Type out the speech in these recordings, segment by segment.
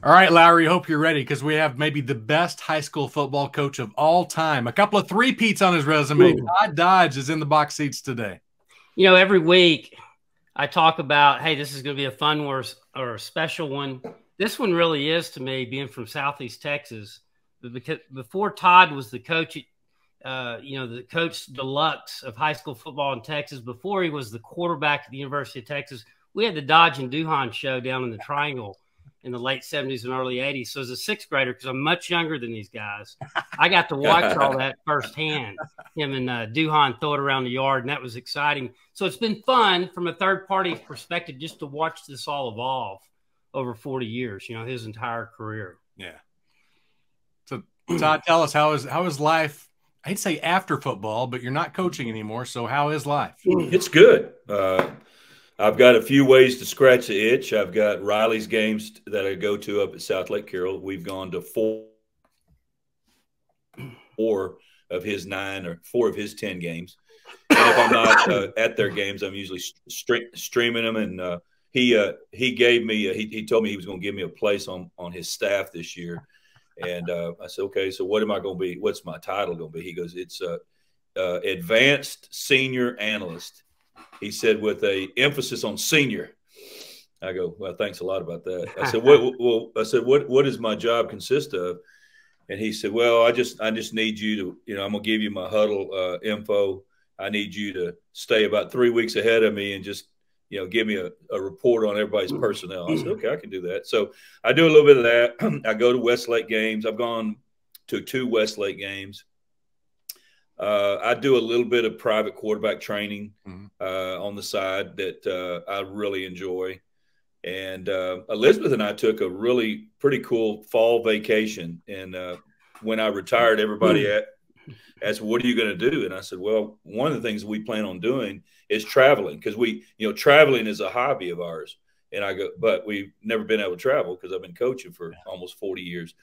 All right, Lowery, hope you're ready because we have maybe the best high school football coach of all time. A couple of three-peats on his resume. Todd Dodge is in the box seats today. You know, every week I talk about, hey, this is going to be a fun one or a special one. This one really is to me, being from Southeast Texas. Because before Todd was the coach, the coach deluxe of high school football in Texas, before he was the quarterback at the University of Texas, we had the Dodge and Duhan show down in the Triangle in the late 70s and early 80s. So as a sixth grader, because I'm much younger than these guys, I got to watch all that firsthand, him and Duhan throw it around the yard, and that was exciting. So it's been fun from a third-party perspective just to watch this all evolve over 40 years, his entire career. Yeah. So, Todd, tell us, how is life? I'd say after football, but you're not coaching anymore, so how is life? It's good. I've got a few ways to scratch the itch. I've got Riley's games that I go to up at Southlake Carroll. We've gone to four of his 9 or 4 of his 10 games. And if I'm not at their games, I'm usually streaming them. And he gave me he told me he was going to give me a place on his staff this year. And I said, okay, so what am I going to be? What's my title going to be? He goes, it's advanced senior analyst. He said, with a emphasis on senior. I go, well, thanks a lot about that. I said, what does my job consist of? And he said, well, I just need you to, I'm gonna give you my huddle info. I need you to stay about 3 weeks ahead of me and just, give me a report on everybody's personnel. I said, okay, I can do that. So I do a little bit of that. I go to Westlake games. I've gone to 2 Westlake games. I do a little bit of private quarterback training on the side that I really enjoy. And Elizabeth and I took a really pretty cool fall vacation. And when I retired, everybody asked, what are you going to do? And I said, well, one of the things we plan on doing is traveling, because traveling is a hobby of ours. And I go, but we've never been able to travel because I've been coaching for almost 40 years.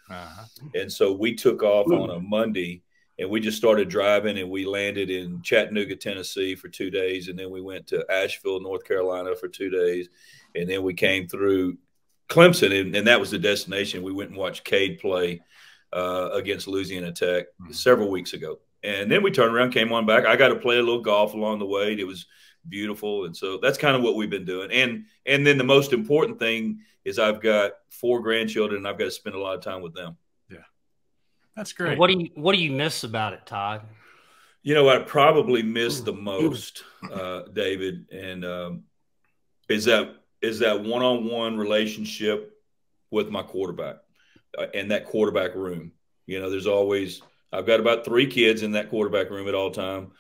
And so we took off on a Monday. And we just started driving, and we landed in Chattanooga, Tennessee for 2 days. And then we went to Asheville, North Carolina for 2 days. And then we came through Clemson, and that was the destination. We went and watched Cade play against Louisiana Tech several weeks ago. And then we turned around, came on back. I got to play a little golf along the way. It was beautiful. And so that's kind of what we've been doing. And then the most important thing is I've got 4 grandchildren, and I've got to spend a lot of time with them. That's great. What do you miss about it, Todd? I probably miss the most, David, and is that one-on-one relationship with my quarterback and that quarterback room. I've got about 3 kids in that quarterback room at all time.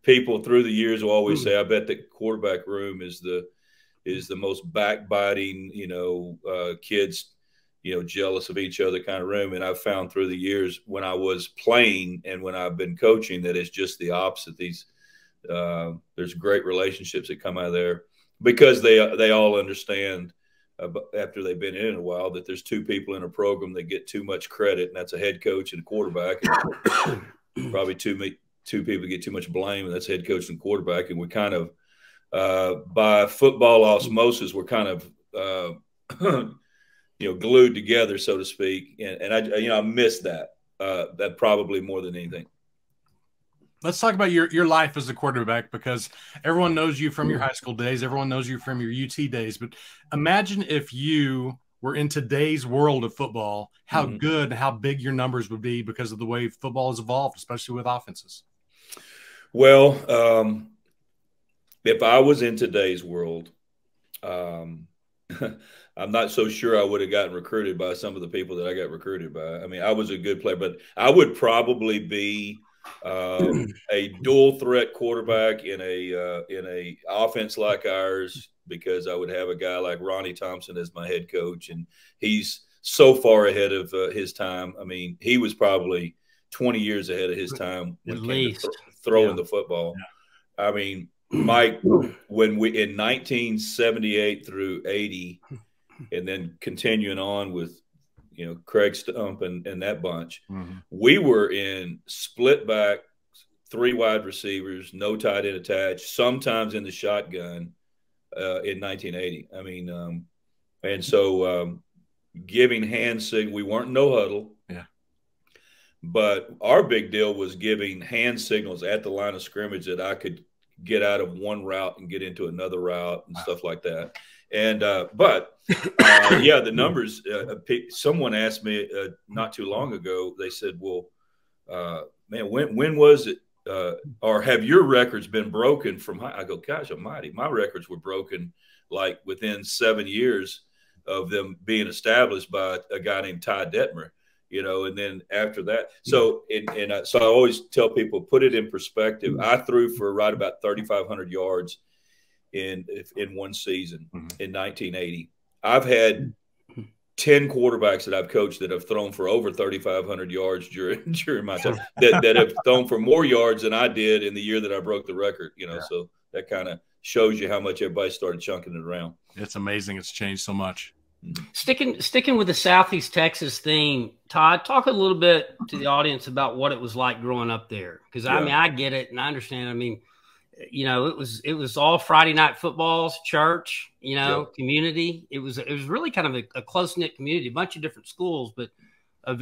People through the years will always say, I bet the quarterback room is the most backbiting, kids jealous of each other kind of room. And I've found through the years when I was playing and when I've been coaching that it's just the opposite. There's great relationships that come out of there because they all understand after they've been in a while that there's 2 people in a program that get too much credit, and that's a head coach and a quarterback. And probably 2 people get too much blame, and that's head coach and quarterback. And we kind of, by football osmosis, we're kind of, glued together, so to speak. And I miss that probably more than anything. Let's talk about your life as a quarterback, because everyone knows you from your high school days. Everyone knows you from your UT days. But imagine if you were in today's world of football, how good, how big your numbers would be because of the way football has evolved, especially with offenses. Well, if I was in today's world, I'm not so sure I would have gotten recruited by some of the people that I got recruited by. I mean, I was a good player, but I would probably be a dual threat quarterback in a offense like ours, because I would have a guy like Ronnie Thompson as my head coach, and he's so far ahead of his time. I mean, he was probably 20 years ahead of his time when it came to throwing the football. Yeah. I mean, Mike, when we in 1978 through 80. And then continuing on with, Craig Stump and that bunch, we were in split back, 3 wide receivers, no tight end attached, sometimes in the shotgun in 1980. I mean, and so giving hand signals. We weren't no huddle. Yeah. But our big deal was giving hand signals at the line of scrimmage that I could get out of one route and get into another route and stuff like that. And yeah, the numbers. Someone asked me not too long ago. They said, "Well, man, when was it? Or have your records been broken from?" I go, "Gosh almighty, my records were broken like within 7 years of them being established by a guy named Todd Detmer." You know, and then after that, so I always tell people, put it in perspective. I threw for right about 3,500 yards in one season in 1980. I've had 10 quarterbacks that I've coached that have thrown for over 3,500 yards during my time, that have thrown for more yards than I did in the year that I broke the record. You know, yeah. So that kind of shows you how much everybody started chunking it around. It's amazing. It's changed so much. Sticking with the Southeast Texas theme, Todd, talk a little bit to the audience about what it was like growing up there. Because I mean, I get it and I understand. I mean, you know, it was all Friday night footballs, church, you know, community. It was really kind of a close knit community, a bunch of different schools, but a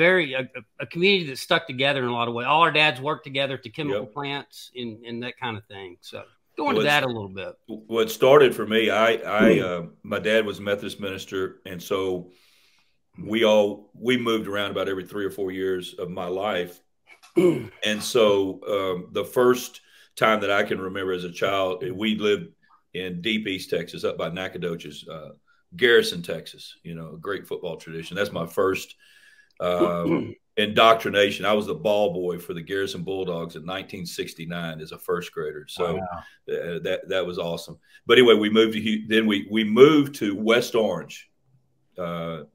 community that stuck together in a lot of ways. All our dads worked together to chemical plants and that kind of thing. So. Go into that a little bit. What started for me, my dad was a Methodist minister, and so we moved around about every 3 or 4 years of my life. And so the first time that I can remember as a child, we lived in deep East Texas, up by Nacogdoches, Garrison, Texas. You know, a great football tradition. That's my first indoctrination. I was the ball boy for the Garrison Bulldogs in 1969 as a first grader. So that was awesome. But anyway, we moved we moved to West Orange Start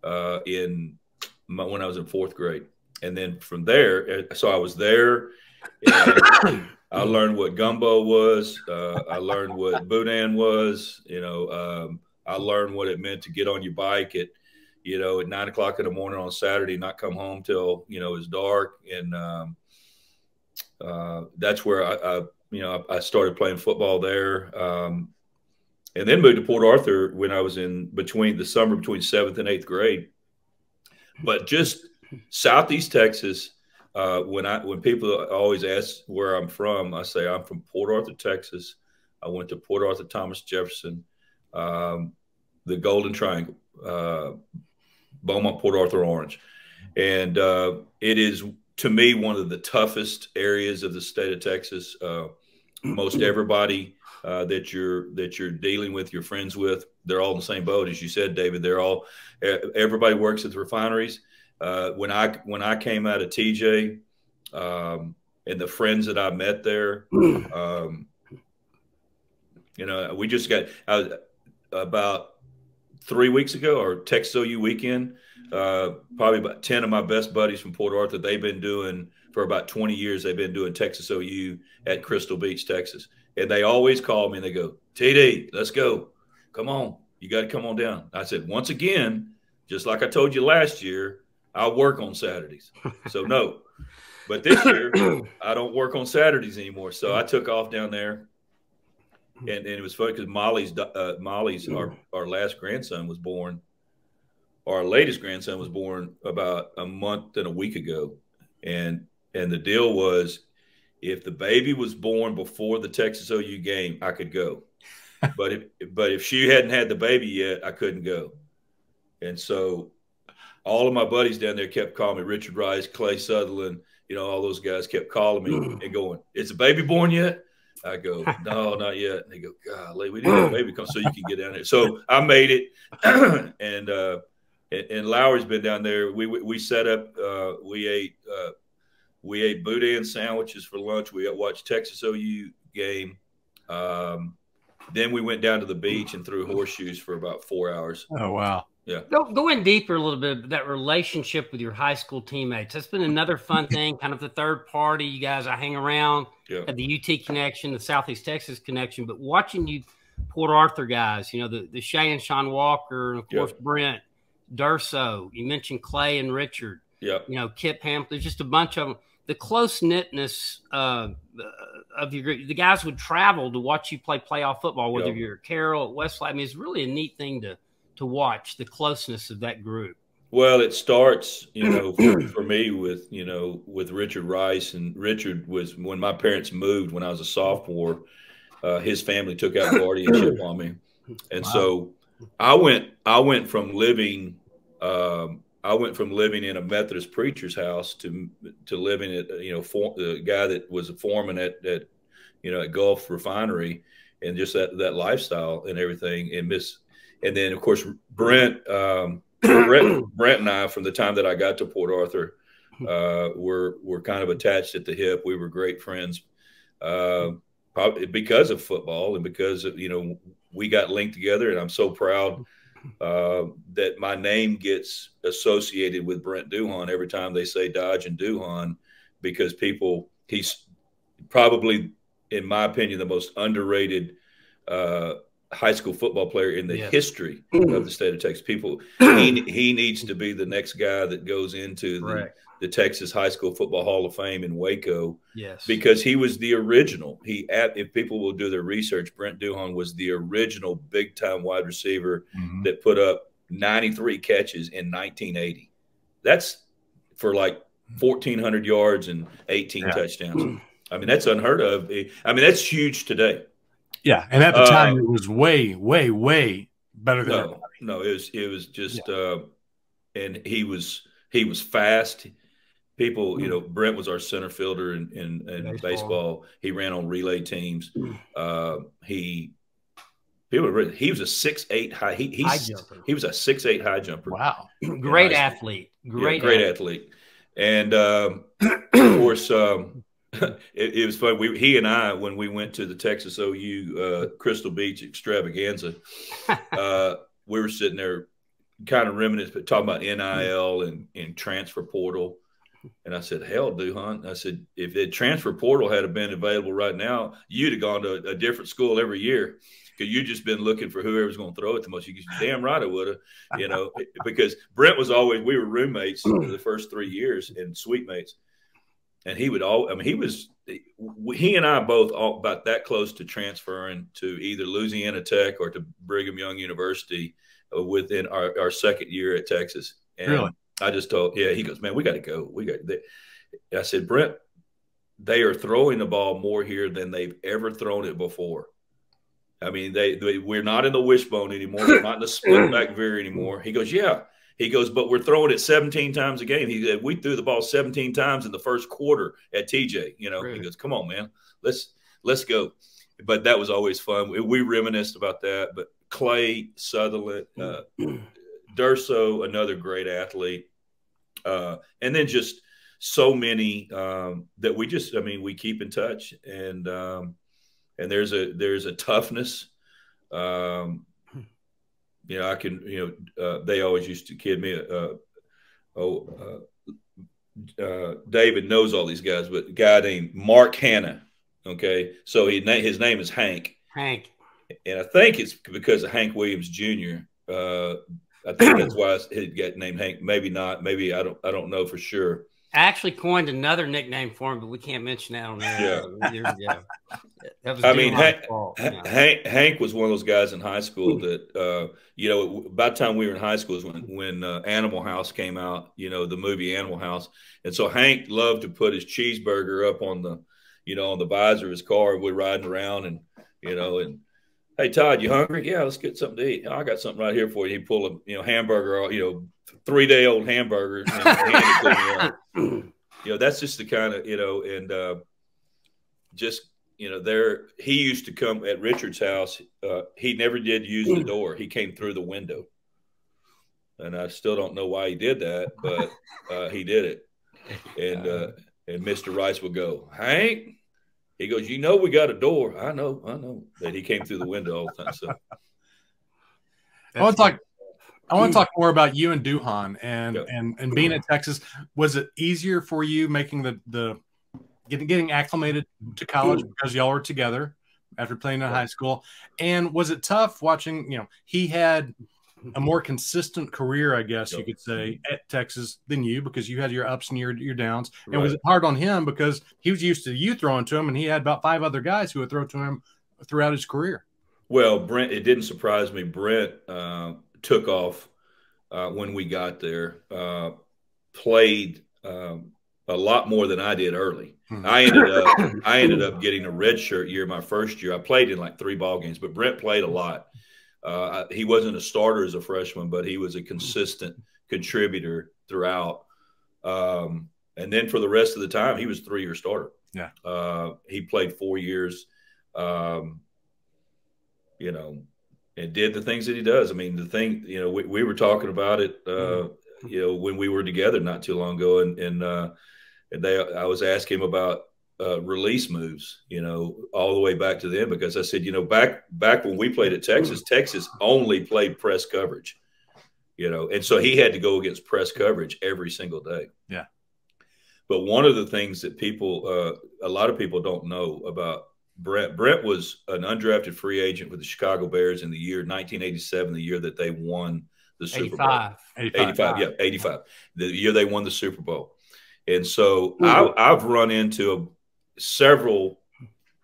when I was in 4th grade. And then from there, so I was there and I learned what gumbo was. I learned what boudin was. You know, I learned what it meant to get on your bike at 9 o'clock in the morning on Saturday, not come home till, it's dark. And that's where I started playing football there. And then moved to Port Arthur when I was between the summer between 7th and 8th grade. But just Southeast Texas, when people always ask where I'm from, I say I'm from Port Arthur, Texas. I went to Port Arthur, Thomas Jefferson, the Golden Triangle, Beaumont, Port Arthur, Orange. And it is, to me, one of the toughest areas of the state of Texas. Most everybody that you're dealing with, you're friends with, they're all in the same boat. As you said, David, everybody works at the refineries. When I came out of TJ, and the friends that I met there, we just got about 3 weeks ago, or Texas OU weekend, probably about 10 of my best buddies from Port Arthur, they've been doing for about 20 years. They've been doing Texas OU at Crystal Beach, Texas. And they always call me and they go, TD, let's go. Come on. You got to come on down. I said, once again, just like I told you last year, I'll work on Saturdays. So no, but this year I don't work on Saturdays anymore. So I took off down there. And it was funny because Molly's our last grandson was born. Our latest grandson was born about a month and a week ago. And the deal was, if the baby was born before the Texas OU game, I could go. But if she hadn't had the baby yet, I couldn't go. And so all of my buddies down there kept calling me, Richard Rice, Clay Sutherland, all those guys kept calling me and going, "Is the baby born yet?" I go, "No, not yet." And they go, "Golly, we need a baby come so you can get down there." So I made it, and Lowery's been down there. We set up. We ate boudin sandwiches for lunch. We watched Texas OU game. Then we went down to the beach and threw horseshoes for about 4 hours. Oh wow! Yeah. Go in deeper a little bit, that relationship with your high school teammates. That's been another fun thing, kind of the third party. You guys, I hang around, had the UT connection, the Southeast Texas connection, but watching you Port Arthur guys, the Shay and Sean Walker, and of course, Brent, Durso, you mentioned Clay and Richard, Kip Hampton, there's just a bunch of them. The close-knitness of your group, the guys would travel to watch you play playoff football, whether you're at Carroll, at Westlake. I mean, it's really a neat thing to to watch the closeness of that group? Well, it starts, for me with Richard Rice. And Richard was, when my parents moved when I was a sophomore, his family took out guardianship on me. And so I went from living in a Methodist preacher's house to living at, the guy that was a foreman at Gulf Refinery, and just that lifestyle and everything. And then of course, Brent and I, from the time that I got to Port Arthur, were kind of attached at the hip. We were great friends, probably because of football and because of, we got linked together. And I'm so proud that my name gets associated with Brent Duhon every time they say Dodge and Duhon, because he's probably, in my opinion, the most underrated high school football player in the history of the state of Texas. He needs to be the next guy that goes into the Texas High School Football Hall of Fame in Waco. Yes, because he was the original. If people will do their research, Brent Duhon was the original big time wide receiver that put up 93 catches in 1980. That's for like 1,400 yards and 18 touchdowns. I mean, that's unheard of. I mean, that's huge today. Yeah, and at the time it was way, way, way better than everybody. No, it was just, and he was fast. People, Brent was our center fielder in baseball. He ran on relay teams. He was a 6'8" high. He was a 6'8" high jumper. Wow, great athlete. Great athlete. And of course. It was fun. He and I, when we went to the Texas OU Crystal Beach extravaganza, we were sitting there kind of reminiscing, talking about NIL and transfer portal. And I said, hell, Duhon. I said, if the transfer portal had been available right now, you'd have gone to a different school every year, because you'd just been looking for whoever's going to throw it the most. You could, damn right I would have, because Brent was always, we were roommates for the first 3 years and suite mates. And he and I both all about that close to transferring to either Louisiana Tech or to Brigham Young University within our second year at Texas. And really? I just told, he goes, man, we got to go. I said, Brent, they are throwing the ball more here than they've ever thrown it before. I mean, we're not in the wishbone anymore. We're not in the split back veer anymore. He goes, yeah. He goes, but we're throwing it 17 times a game. He said, we threw the ball 17 times in the first quarter at TJ. Really? He goes, come on, man, let's go. But that was always fun. We reminisced about that. But Clay, Sutherland, Durso, another great athlete. And then just so many that we keep in touch. And there's a toughness. I can, they always used to kid me. David knows all these guys, but a guy named Mark Hanna. Okay. So his name is Hank. And I think it's because of Hank Williams Jr. I think that's why he got named Hank. Maybe not. Maybe I don't know for sure. I actually coined another nickname for him, but we can't mention that on there. Yeah. That was Hank was one of those guys in high school that, by the time we were in high school is when Animal House came out, the movie Animal House. And so Hank loved to put his cheeseburger up on the visor of his car. We're riding around and hey, Todd, you hungry? Yeah, let's get something to eat. I got something right here for you. He pulled a hamburger, 3-day-old hamburger. That's just the kind of, and just, he used to come at Richard's house. He never did use the door. He came through the window. And I still don't know why he did that, but he did it. And Mr. Rice would go, Hank? He goes, we got a door. I know. That he came through the window all the time. So I want to talk more about you and Duhon and being at Texas. Was it easier for you making the getting acclimated to college because y'all were together after playing in high school? And was it tough watching, he had a more consistent career, I guess you could say, at Texas than you, because you had your ups and your downs. And was it hard on him because he was used to you throwing to him, and he had about 5 other guys who would throw to him throughout his career? Well, Brent, it didn't surprise me. Brent, took off when we got there. Played a lot more than I did early. I ended up getting a red shirt year my first year. I played in like 3 ball games, but Brent played a lot. He wasn't a starter as a freshman, but he was a consistent contributor throughout. And then for the rest of the time, he was 3-year starter. Yeah. He played 4 years, you know, and did the things that he does. I mean, the thing, you know, we were talking about it, you know, when we were together not too long ago, and I was asking him about release moves, you know, all the way back to them, because I said, you know, back when we played at Texas, Texas only played press coverage, you know, and so he had to go against press coverage every single day. Yeah. But one of the things that a lot of people don't know about Brent was an undrafted free agent with the Chicago Bears in the year 1987, the year that they won the Super Bowl. 85, yeah, 85. The year they won the Super Bowl. And so I've run into several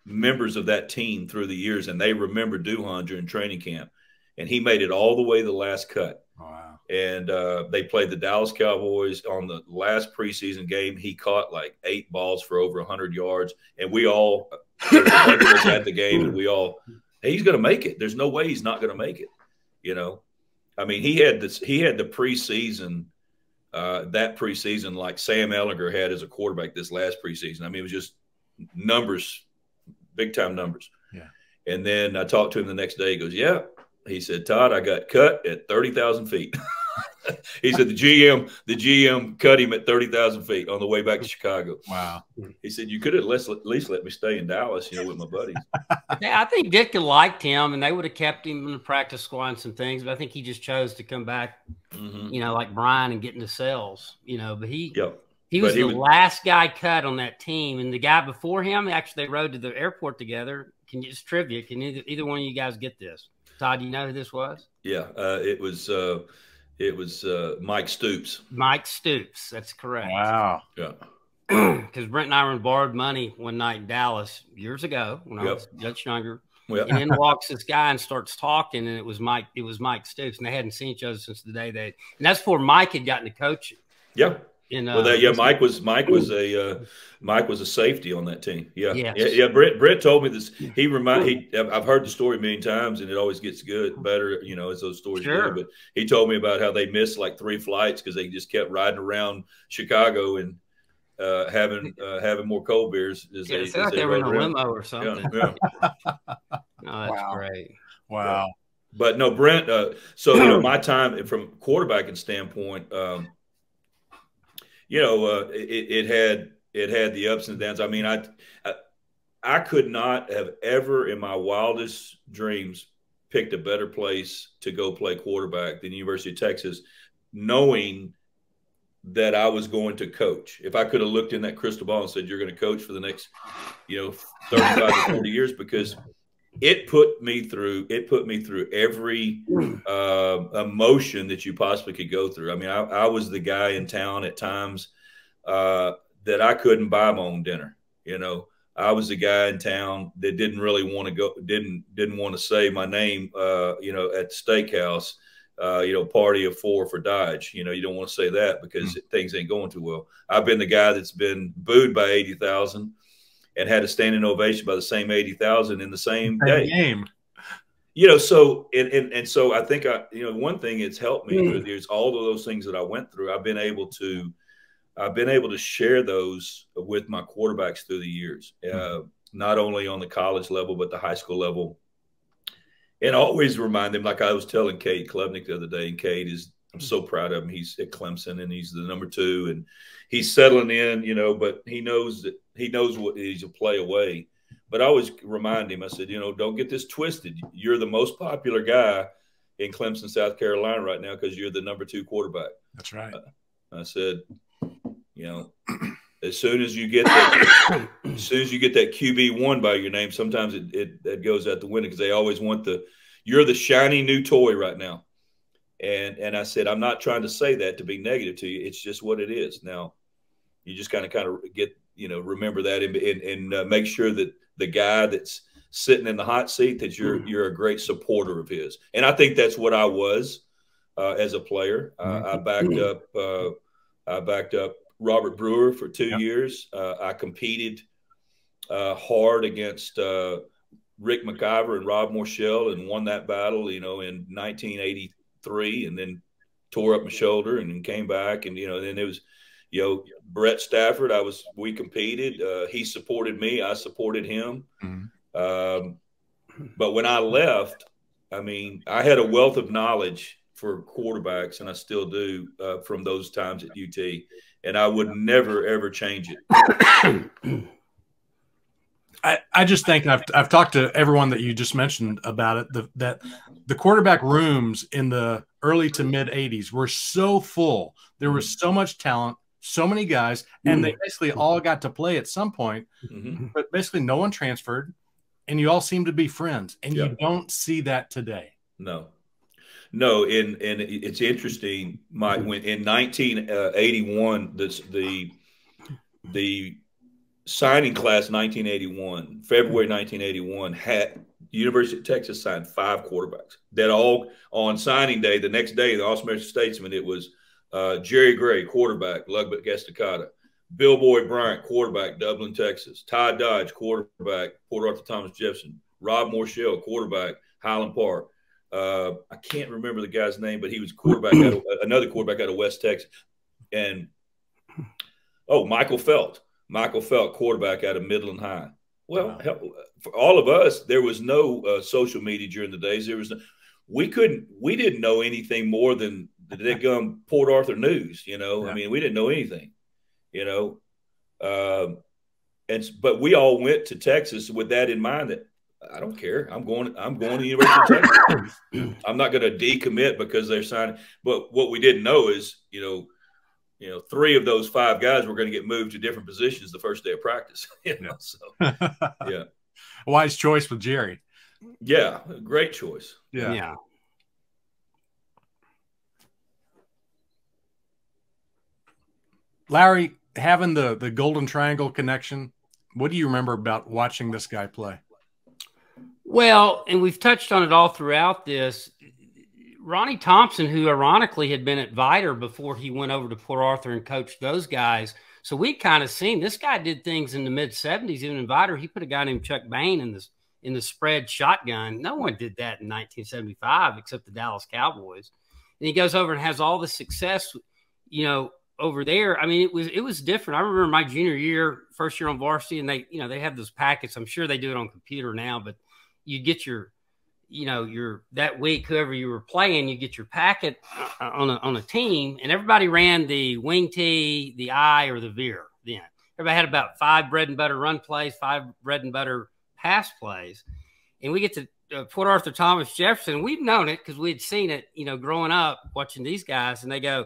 members of that team through the years, and they remember Duhan during training camp, and he made it all the way to the last cut. Oh, wow. And they played the Dallas Cowboys on the last preseason game. He caught like 8 balls for over 100 yards, and we all was at the game, and we all, hey, he's going to make it. There's no way he's not going to make it. You know, I mean, he had the preseason. That preseason, like Sam Ellinger had as a quarterback this last preseason. I mean, it was just numbers, big time numbers. Yeah. And then I talked to him the next day. He goes, yeah. He said, Todd, I got cut at 30,000 feet. He said the GM cut him at 30,000 feet on the way back to Chicago. Wow. He said, you could at least let me stay in Dallas, you know, with my buddies. Yeah, I think Dick liked him, and they would have kept him in the practice squad and some things, but I think he just chose to come back, you know, like Brian, and get into sales, you know. But he was the last guy cut on that team, and the guy before him, actually, they rode to the airport together. Can you just trivia? Can either one of you guys get this? Todd, do you know who this was? Yeah, it was Mike Stoops. Mike Stoops, that's correct. Wow. Yeah. Because Brent and I were borrowed money one night in Dallas years ago when I was much younger. Yep. And then walks this guy and starts talking, and it was Mike Stoops, and they hadn't seen each other since the day and that's before Mike had gotten to coaching. Yeah. Mike was a safety on that team. Yeah. Yes. Yeah. Brent told me this. I've heard the story many times, and it always gets better, you know, as those stories go. But he told me about how they missed like 3 flights because they just kept riding around Chicago and having more cold beers. As they were in a limo or something. Yeah. Oh, that's great. Wow. Yeah. But no, Brent. So you know, my time from a quarterbacking standpoint. You know, it had the ups and downs. I mean, I could not have ever in my wildest dreams picked a better place to go play quarterback than the University of Texas, knowing that I was going to coach. If I could have looked in that crystal ball and said, you're going to coach for the next, you know, 35 to 40 years, because it put me through every emotion that you possibly could go through. I mean, I was the guy in town at times that I couldn't buy my own dinner. You know, I was the guy in town that didn't really want to go, didn't want to say my name, you know, at the steakhouse, you know, party of 4 for Dodge. You know, you don't want to say that because things ain't going too well. I've been the guy that's been booed by 80,000. And had a standing ovation by the same 80,000 in the same game. You know, so and so I think you know, one thing it's helped me through the years, all of those things that I went through, I've been able to share those with my quarterbacks through the years, not only on the college level but the high school level, and always remind them. Like I was telling Cade Klubnik the other day, and Cade is, I'm so proud of him. He's at Clemson and he's the #2 and he's settling in, you know, but he knows what he's a play away. But I always remind him, I said, you know, don't get this twisted. You're the most popular guy in Clemson, South Carolina right now because you're the #2 quarterback. That's right. I said, you know, as soon as you get that QB1 by your name, sometimes it goes out the window because they always want you're the shiny new toy right now. And I said, I'm not trying to say that to be negative to you. It's just what it is. Now, you just kind of get, you know, remember that and make sure that the guy that's sitting in the hot seat, that you're a great supporter of his. And I think that's what I was. as a player. I backed up Robert Brewer for 2 years. I competed hard against Rick McIver and Rob Morshell and won that battle, in 1983, and then tore up my shoulder and then came back. And, then it was, Brett Stafford, we competed. He supported me. I supported him. But when I left, I had a wealth of knowledge for quarterbacks, and I still do, from those times at UT, and I would never, ever change it. I just think I've talked to everyone that you just mentioned about it, that the quarterback rooms in the early to mid 80s were so full. There was so much talent, so many guys, and they basically all got to play at some point, but basically no one transferred, and you all seem to be friends, and you don't see that today. No, and it's interesting, Mike, when in 1981, the signing class 1981, February 1981, had University of Texas signed 5 quarterbacks that all on signing day, the next day, the All-American Statesman, it was Jerry Gray, quarterback, Lubbock Estacada; Bill Boyd Bryant, quarterback, Dublin, Texas; Todd Dodge, quarterback, Port Arthur Thomas Jefferson; Rob Morshell, quarterback, Highland Park. I can't remember the guy's name, but he was quarterback another quarterback out of West Texas. And Michael Felt, quarterback out of Midland High. Well, for all of us, there was no social media during the days. There was we didn't know anything more than the dead-gum Port Arthur news. We didn't know anything. But we all went to Texas with that in mind, that I don't care. I'm going to the University of Texas. I'm not going to decommit because they're signing. But what we didn't know is, 3 of those 5 guys were going to get moved to different positions the first day of practice. So yeah, wise choice with Jerry. Yeah, great choice. Yeah. Larry, having the Golden Triangle connection, what do you remember about watching this guy play? Well, and we've touched on it all throughout this. Ronnie Thompson, who ironically had been at Vidor before he went over to Port Arthur and coached those guys. So we kind of seen this guy did things in the mid-'70s, even in Vidor. He put a guy named Chuck Bain in the spread shotgun. No one did that in 1975 except the Dallas Cowboys. And he goes over and has all the success, over there. It was different. I remember my junior year, first year on varsity, and they have those packets. I'm sure they do it on computer now, but you get your that week, whoever you were playing, you get your packet on a team, and everybody ran the wing tee, the I, or the veer. Then everybody had about 5 bread and butter run plays, 5 bread and butter pass plays, and we get to Port Arthur Thomas Jefferson. We've known it because we had seen it, growing up watching these guys, and they go,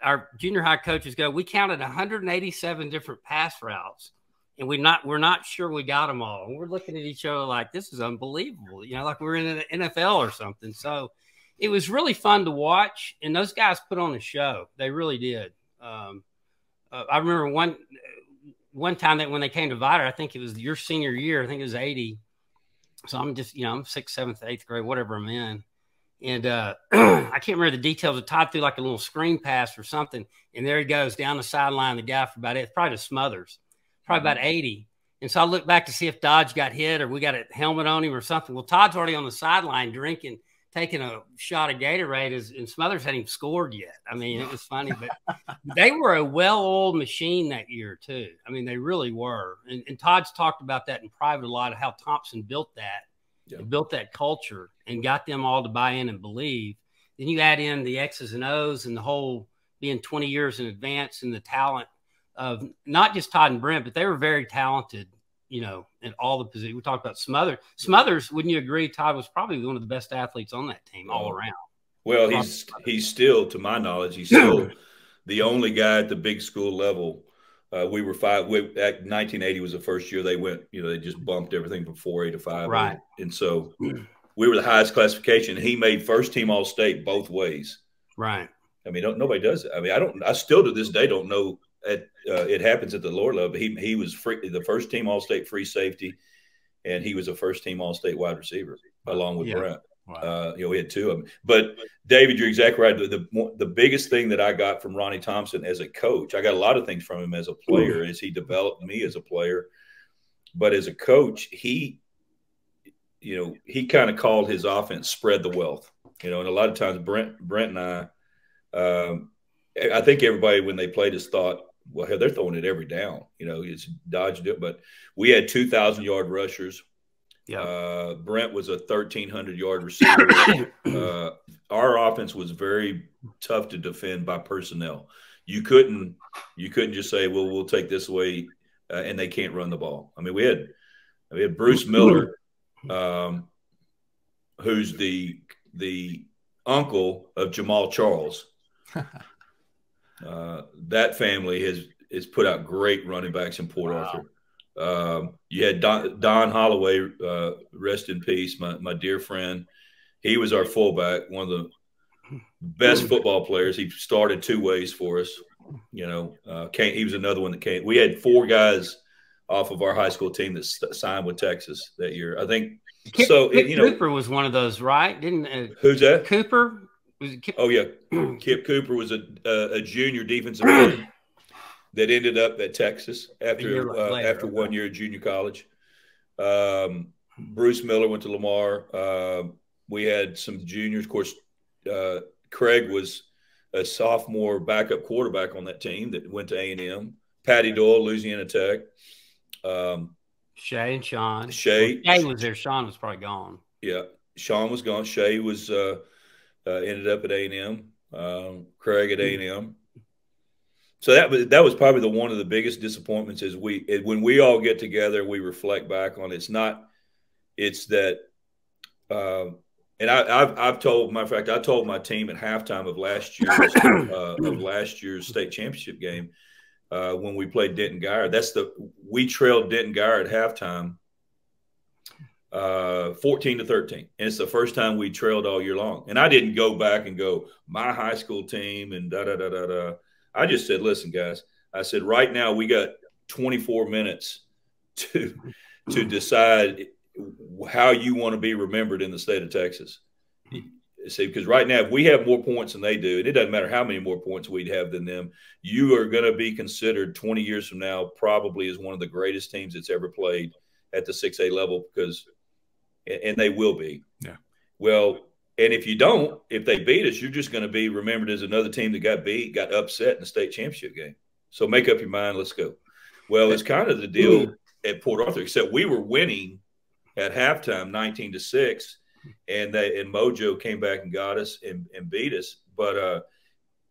our junior high coaches go, we counted 187 different pass routes, and we're not sure we got them all. And we're looking at each other like, this is unbelievable, like we're in an NFL or something. So it was really fun to watch, and those guys put on a show. They really did. I remember one time that when they came to Vidor, I think it was your senior year. I think it was 80. So I'm just, I'm 6th, 7th, 8th grade, whatever I'm in. And I can't remember the details. It tied through like a little screen pass or something. And there he goes down the sideline, the guy for about it. Probably to Smothers, probably about 80. And so I looked back to see if Dodge got hit or we got a helmet on him or something. Well, Todd's already on the sideline drinking, taking a shot of Gatorade, and Smothers hadn't even scored yet. It was funny, but they were a well-oiled machine that year too. They really were. And Todd's talked about that in private a lot, of how Thompson built that. Yeah. Built that culture and got them all to buy in and believe. Then you add in the X's and O's and the whole being 20 years in advance, and the talent of not just Todd and Brent, but they were very talented, in all the positions. We talked about Smothers. Smothers, wouldn't you agree, Todd was probably one of the best athletes on that team all around? Well, he's still, to my knowledge, he's still the only guy at the big school level. We were 5. At 1980 was the first year they went. They just bumped everything from 4A to 5A, right? And so we were the highest classification. He made first team All State both ways, right? Nobody does it. I still to this day don't know. It happens at the lower level. But he was the first team All State free safety, and he was a first team All State wide receiver along with Brent. Wow. We had two of them. But David, you're exactly right. The biggest thing that I got from Ronnie Thompson as a coach, I got a lot of things from him as a player, is he developed me as a player. But as a coach, he kind of called his offense spread the wealth. And a lot of times Brent and I think everybody when they played us thought, well, hell, they're throwing it every down. It's Dodge it. But we had 2,000-yard rushers. Yeah. Brent was a 1,300-yard receiver. Our offense was very tough to defend by personnel. You couldn't just say, well, we'll take this away, and they can't run the ball. I mean, we had Bruce Miller, who's the uncle of Jamal Charles. That family has put out great running backs in Port Arthur. You had Don Holloway, rest in peace, my dear friend. He was our fullback, one of the best football players. He started two ways for us. He was another one that came. We had 4 guys off of our high school team that signed with Texas that year. I think Cooper was one of those, right? Didn't who's that? Cooper? Was it Oh yeah, Kip Cooper was a junior defensive end that ended up at Texas after 1 year of junior college. Bruce Miller went to Lamar. We had some juniors. Of course, Craig was a sophomore backup quarterback on that team that went to A&M. Patty Doyle, Louisiana Tech. Shay and Sean. Shay was there. Sean was probably gone. Yeah, Sean was gone. Shay was ended up at A&M. Craig at A&M. So that was probably one of the biggest disappointments is when we all get together and we reflect back on it. It's that and I've told, matter of fact, I told my team at halftime of last year's state championship game when we played Denton Guyer. We trailed Denton Guyer at halftime 14-13. And it's the first time we trailed all year long. And I didn't go back and go, my high school team and da-da-da-da-da. I just said, listen, guys, I said, right now we got 24 minutes to decide how you want to be remembered in the state of Texas. See, because right now, if we have more points than they do, and it doesn't matter how many more points we'd have than them, you are going to be considered 20 years from now probably as one of the greatest teams that's ever played at the 6A level and they will be. Yeah. Well, and if they beat us, you're just going to be remembered as another team that got upset in the state championship game. So make up your mind. Let's go. Well, it's kind of the deal at Port Arthur, except we were winning at halftime 19-6, and Mojo came back and got us and beat us. But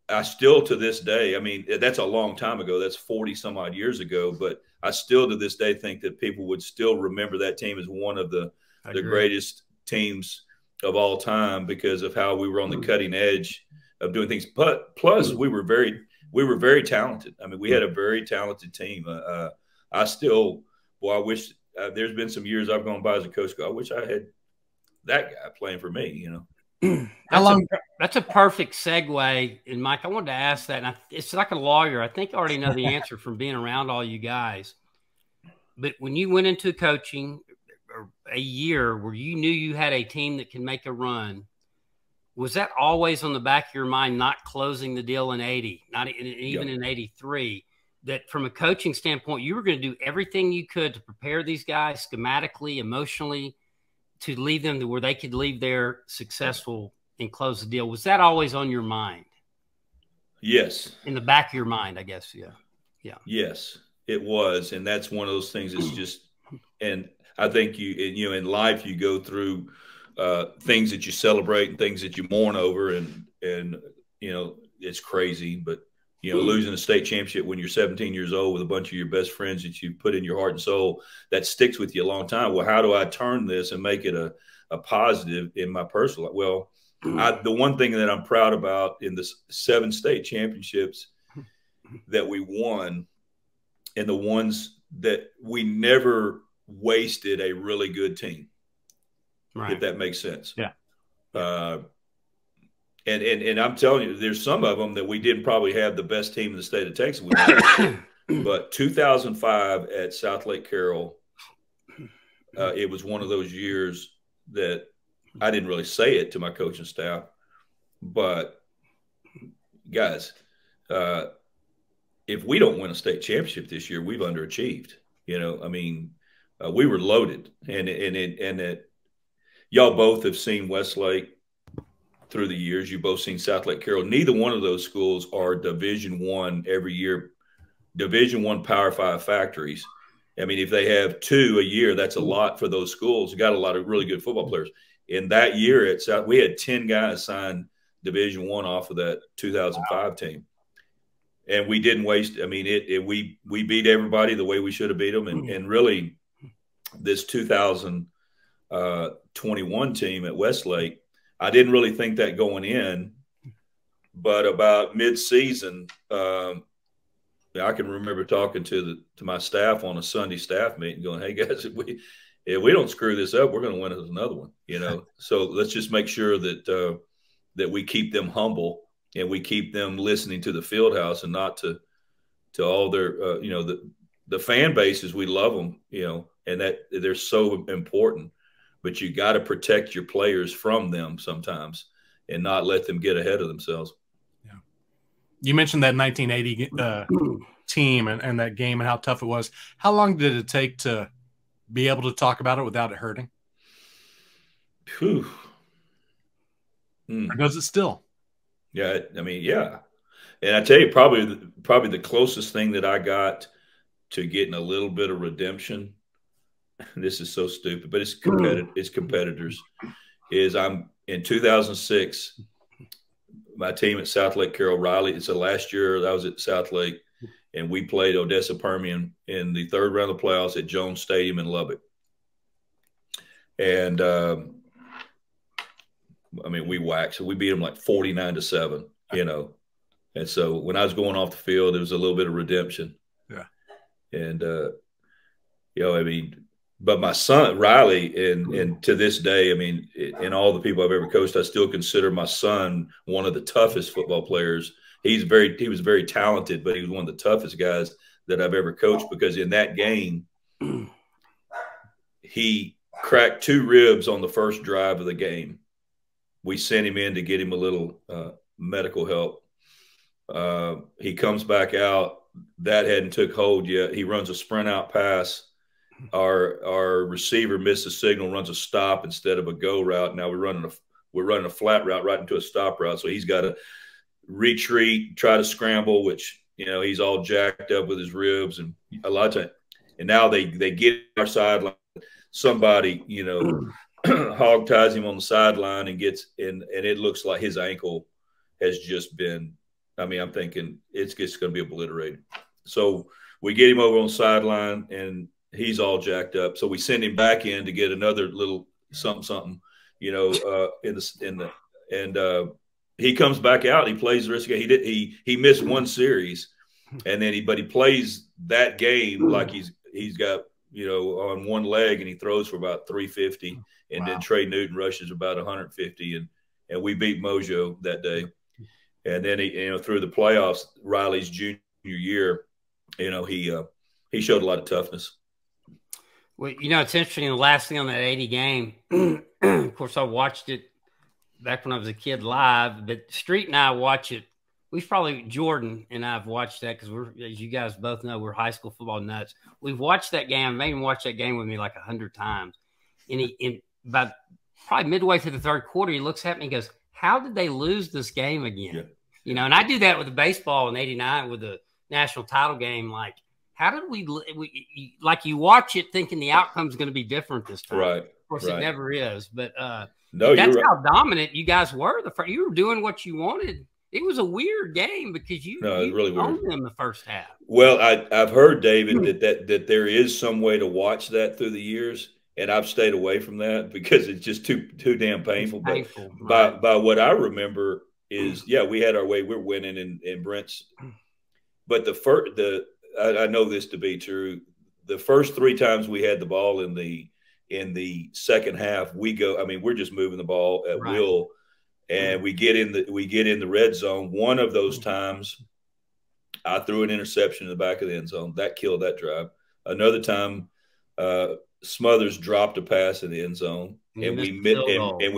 I still, to this day, I mean, that's a long time ago. That's 40 some odd years ago. But I still, to this day, think that people would still remember that team as one of the greatest teams of all time because of how we were on the cutting edge of doing things. But plus, we were very talented. I mean, we had a very talented team. I wish there's been some years I've gone by as a coach. I wish I had that guy playing for me. That's a perfect segue. And Mike, I wanted to ask that. And it's like a lawyer. I think I already know the answer from being around all you guys. But when you went into coaching a year where you knew you had a team that can make a run, was that always on the back of your mind, not closing the deal in 80, even in 83, that from a coaching standpoint, you were going to do everything you could to prepare these guys schematically, emotionally, to leave them to where they could leave there successful and close the deal? Was that always on your mind? Yes. In the back of your mind, I guess. Yeah. Yeah. Yes, it was. And that's one of those things that's just, and I think in life, you go through things that you celebrate and things that you mourn over, and it's crazy. But losing a state championship when you're 17 years old with a bunch of your best friends that you put in your heart and soul, that sticks with you a long time. Well, how do I turn this and make it a positive in my personal life? Well, the one thing that I'm proud about in the 7 state championships that we won, and the ones that we never wasted a really good team, right? If that makes sense. Yeah. And I'm telling you, there's some of them that we didn't probably have the best team in the state of Texas. But 2005 at Southlake Carroll, it was one of those years that I didn't really say it to my coaching staff, but guys, if we don't win a state championship this year, we've underachieved. You know, I mean, we were loaded, and y'all both have seen Westlake through the years. You both seen Southlake Carroll. Neither one of those schools are Division I every year, Division I Power 5 factories. I mean, if they have 2 a year, that's a lot for those schools. You got a lot of really good football players. In that year at South, we had 10 guys sign Division I off of that 2005 team. And we didn't waste. I mean, we beat everybody the way we should have beat them. And really, this 2021 team at Westlake, I didn't really think that going in. But about mid-season, I can remember talking to my staff on a Sunday staff meeting, going, "Hey guys, if we don't screw this up, we're going to win another one." You know, so let's just make sure that that we keep them humble. And we keep them listening to the field house and not to all their, you know, the fan bases. We love them, you know, and that they're so important. But you got to protect your players from them sometimes and not let them get ahead of themselves. Yeah. You mentioned that 1980 team and that game and how tough it was. How long did it take to be able to talk about it without it hurting? Whew. Or does it still? Yeah, I mean, yeah. And I tell you, probably the closest thing that I got to getting a little bit of redemption, this is so stupid, but it's competitors, is I'm in 2006, my team at Southlake Carroll Riley, it's the last year I was at Southlake, and we played Odessa Permian in the 3rd round of the playoffs at Jones Stadium in Lubbock. And I mean, we waxed. So we beat them like 49-7, you know. And so when I was going off the field, there was a little bit of redemption. Yeah. And, you know, I mean, but my son, Riley, and to this day, I mean, in all the people I've ever coached, I still consider my son one of the toughest football players. He was very talented, but he was one of the toughest guys that I've ever coached, because in that game, he cracked 2 ribs on the first drive of the game. We sent him in to get him a little medical help. He comes back out. That hadn't took hold yet. He runs a sprint out pass. Our receiver missed the signal, runs a stop instead of a go route. Now we're running a flat route right into a stop route. So he's got to retreat, try to scramble, which, you know, he's all jacked up with his ribs and a lot of time. And now they get our sideline. Somebody, you know, hog ties him on the sideline and it looks like his ankle has just been, I mean, I'm thinking it's just going to be obliterated. So we get him over on the sideline and he's all jacked up. So we send him back in to get another little something, you know, he comes back out. He plays the rest of the game. He missed 1 series, and then he plays that game like he's got, you know, on one leg, and he throws for about 350. And then Trey Newton rushes about 150, and we beat Mojo that day. And then through the playoffs, Riley's junior year, you know, he showed a lot of toughness. Well, you know, it's interesting. The last thing on that 80 game, of course, I watched it back when I was a kid live, but Street and I watch it. Jordan and I have watched that because as you guys both know, we're high school football nuts. We've watched that game. I made him watch that game with me like 100 times. And by probably midway through the 3rd quarter, he looks at me and goes, "How did they lose this game again?" Yeah. You know, and I do that with the baseball in '89 with the national title game. Like, how did we like you watch it thinking the outcome's going to be different this time? Right. Of course, it never is. But no, that's right. how dominant you guys were. You were doing what you wanted. It was a weird game because you really owned them the first half. Well, I've heard, David, that there is some way to watch that through the years. And I've stayed away from that because it's just too damn painful. But by what I remember is, yeah, we had our way. We're winning in Brent's. But I know this to be true. The first 3 times we had the ball in the second half, we're just moving the ball at will, and we get in the red zone. One of those times, I threw an interception in the back of the end zone that killed that drive. Another time. Smothers dropped a pass in the end zone, and we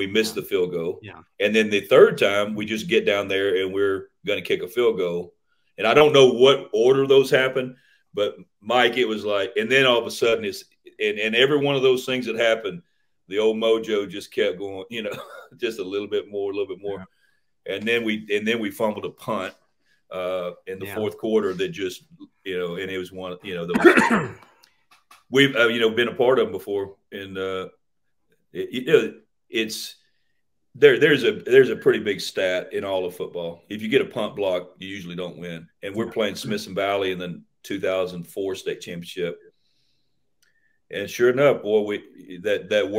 missed the field goal. Yeah. And then the third time, we just get down there and we're going to kick a field goal. And I don't know what order those happened, but Mike, it was like, and then all of a sudden and every one of those things that happened, the old mojo just kept going, you know, just a little bit more. Yeah. And then we fumbled a punt in the fourth quarter that just, you know, and it was one, you know, those, we've, you know, been a part of them before. And it's, there's a pretty big stat in all of football. If you get a punt block, you usually don't win. And we're playing Smithson Valley in the 2004 state championship. And sure enough, boy, that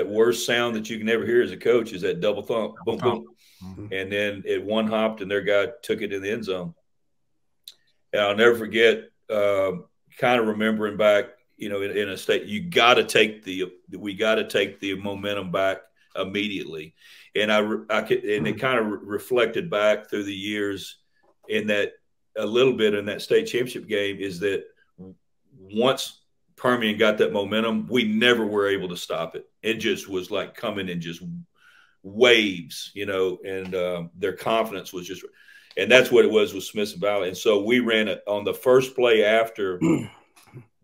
worst sound that you can ever hear as a coach is that double thump, boom, boom. Mm-hmm. And then it one hopped and their guy took it in the end zone. And I'll never forget, kind of remembering back, you know, in a state, we got to take the momentum back immediately. And it kind of reflected back through the years in that a little bit in that state championship game is that once Permian got that momentum, we never were able to stop it. It just was like coming in just waves, you know, and their confidence was just, and that's what it was with Smithson Valley. And so we ran it on the first play after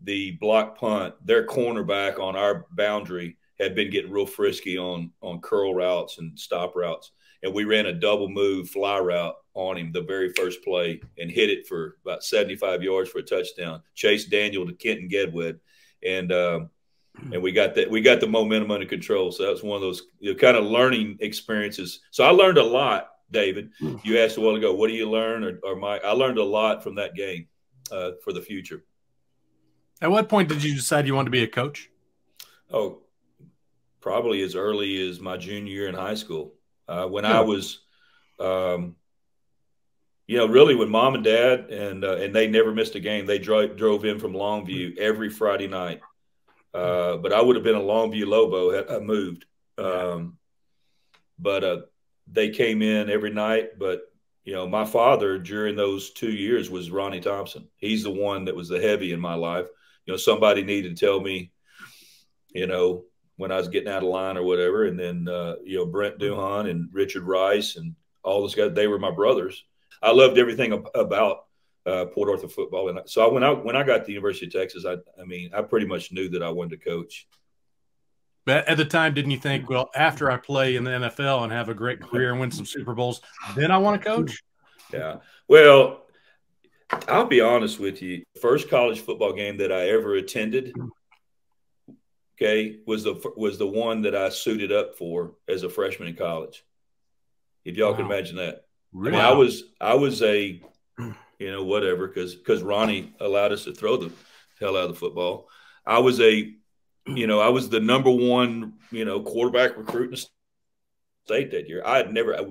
the block punt. Their cornerback on our boundary had been getting real frisky on curl routes and stop routes. And we ran a double move fly route on him the very first play and hit it for about 75 yards for a touchdown. Chase Daniel to Kenton Gedwed. And we got the momentum under control. So that was one of those, you know, kind of learning experiences. So I learned a lot, David. You asked a while ago, what do you learn? Or Mike, I learned a lot from that game for the future. At what point did you decide you wanted to be a coach? Oh, probably as early as my junior year in high school. When I was, you know, really when mom and dad and they never missed a game, they drove in from Longview every Friday night. But I would have been a Longview Lobo had I moved. But they came in every night. But, you know, my father during those 2 years was Ronnie Thompson. He's the one that was the heavy in my life. You know, somebody needed to tell me, you know, when I was getting out of line or whatever. And then, you know, Brent Duhan and Richard Rice and all those guys, they were my brothers. I loved everything about Port Arthur football. And so when I got to the University of Texas, I mean, I pretty much knew that I wanted to coach. But at the time, didn't you think, well, after I play in the NFL and have a great career and win some Super Bowls, then I want to coach? Yeah. Well, I'll be honest with you. First college football game that I ever attended, okay, was the one that I suited up for as a freshman in college. If y'all can imagine that. Really? I mean, I was a, you know, whatever, because Ronnie allowed us to throw the hell out of the football. I was the number one, you know, quarterback recruit in the state that year.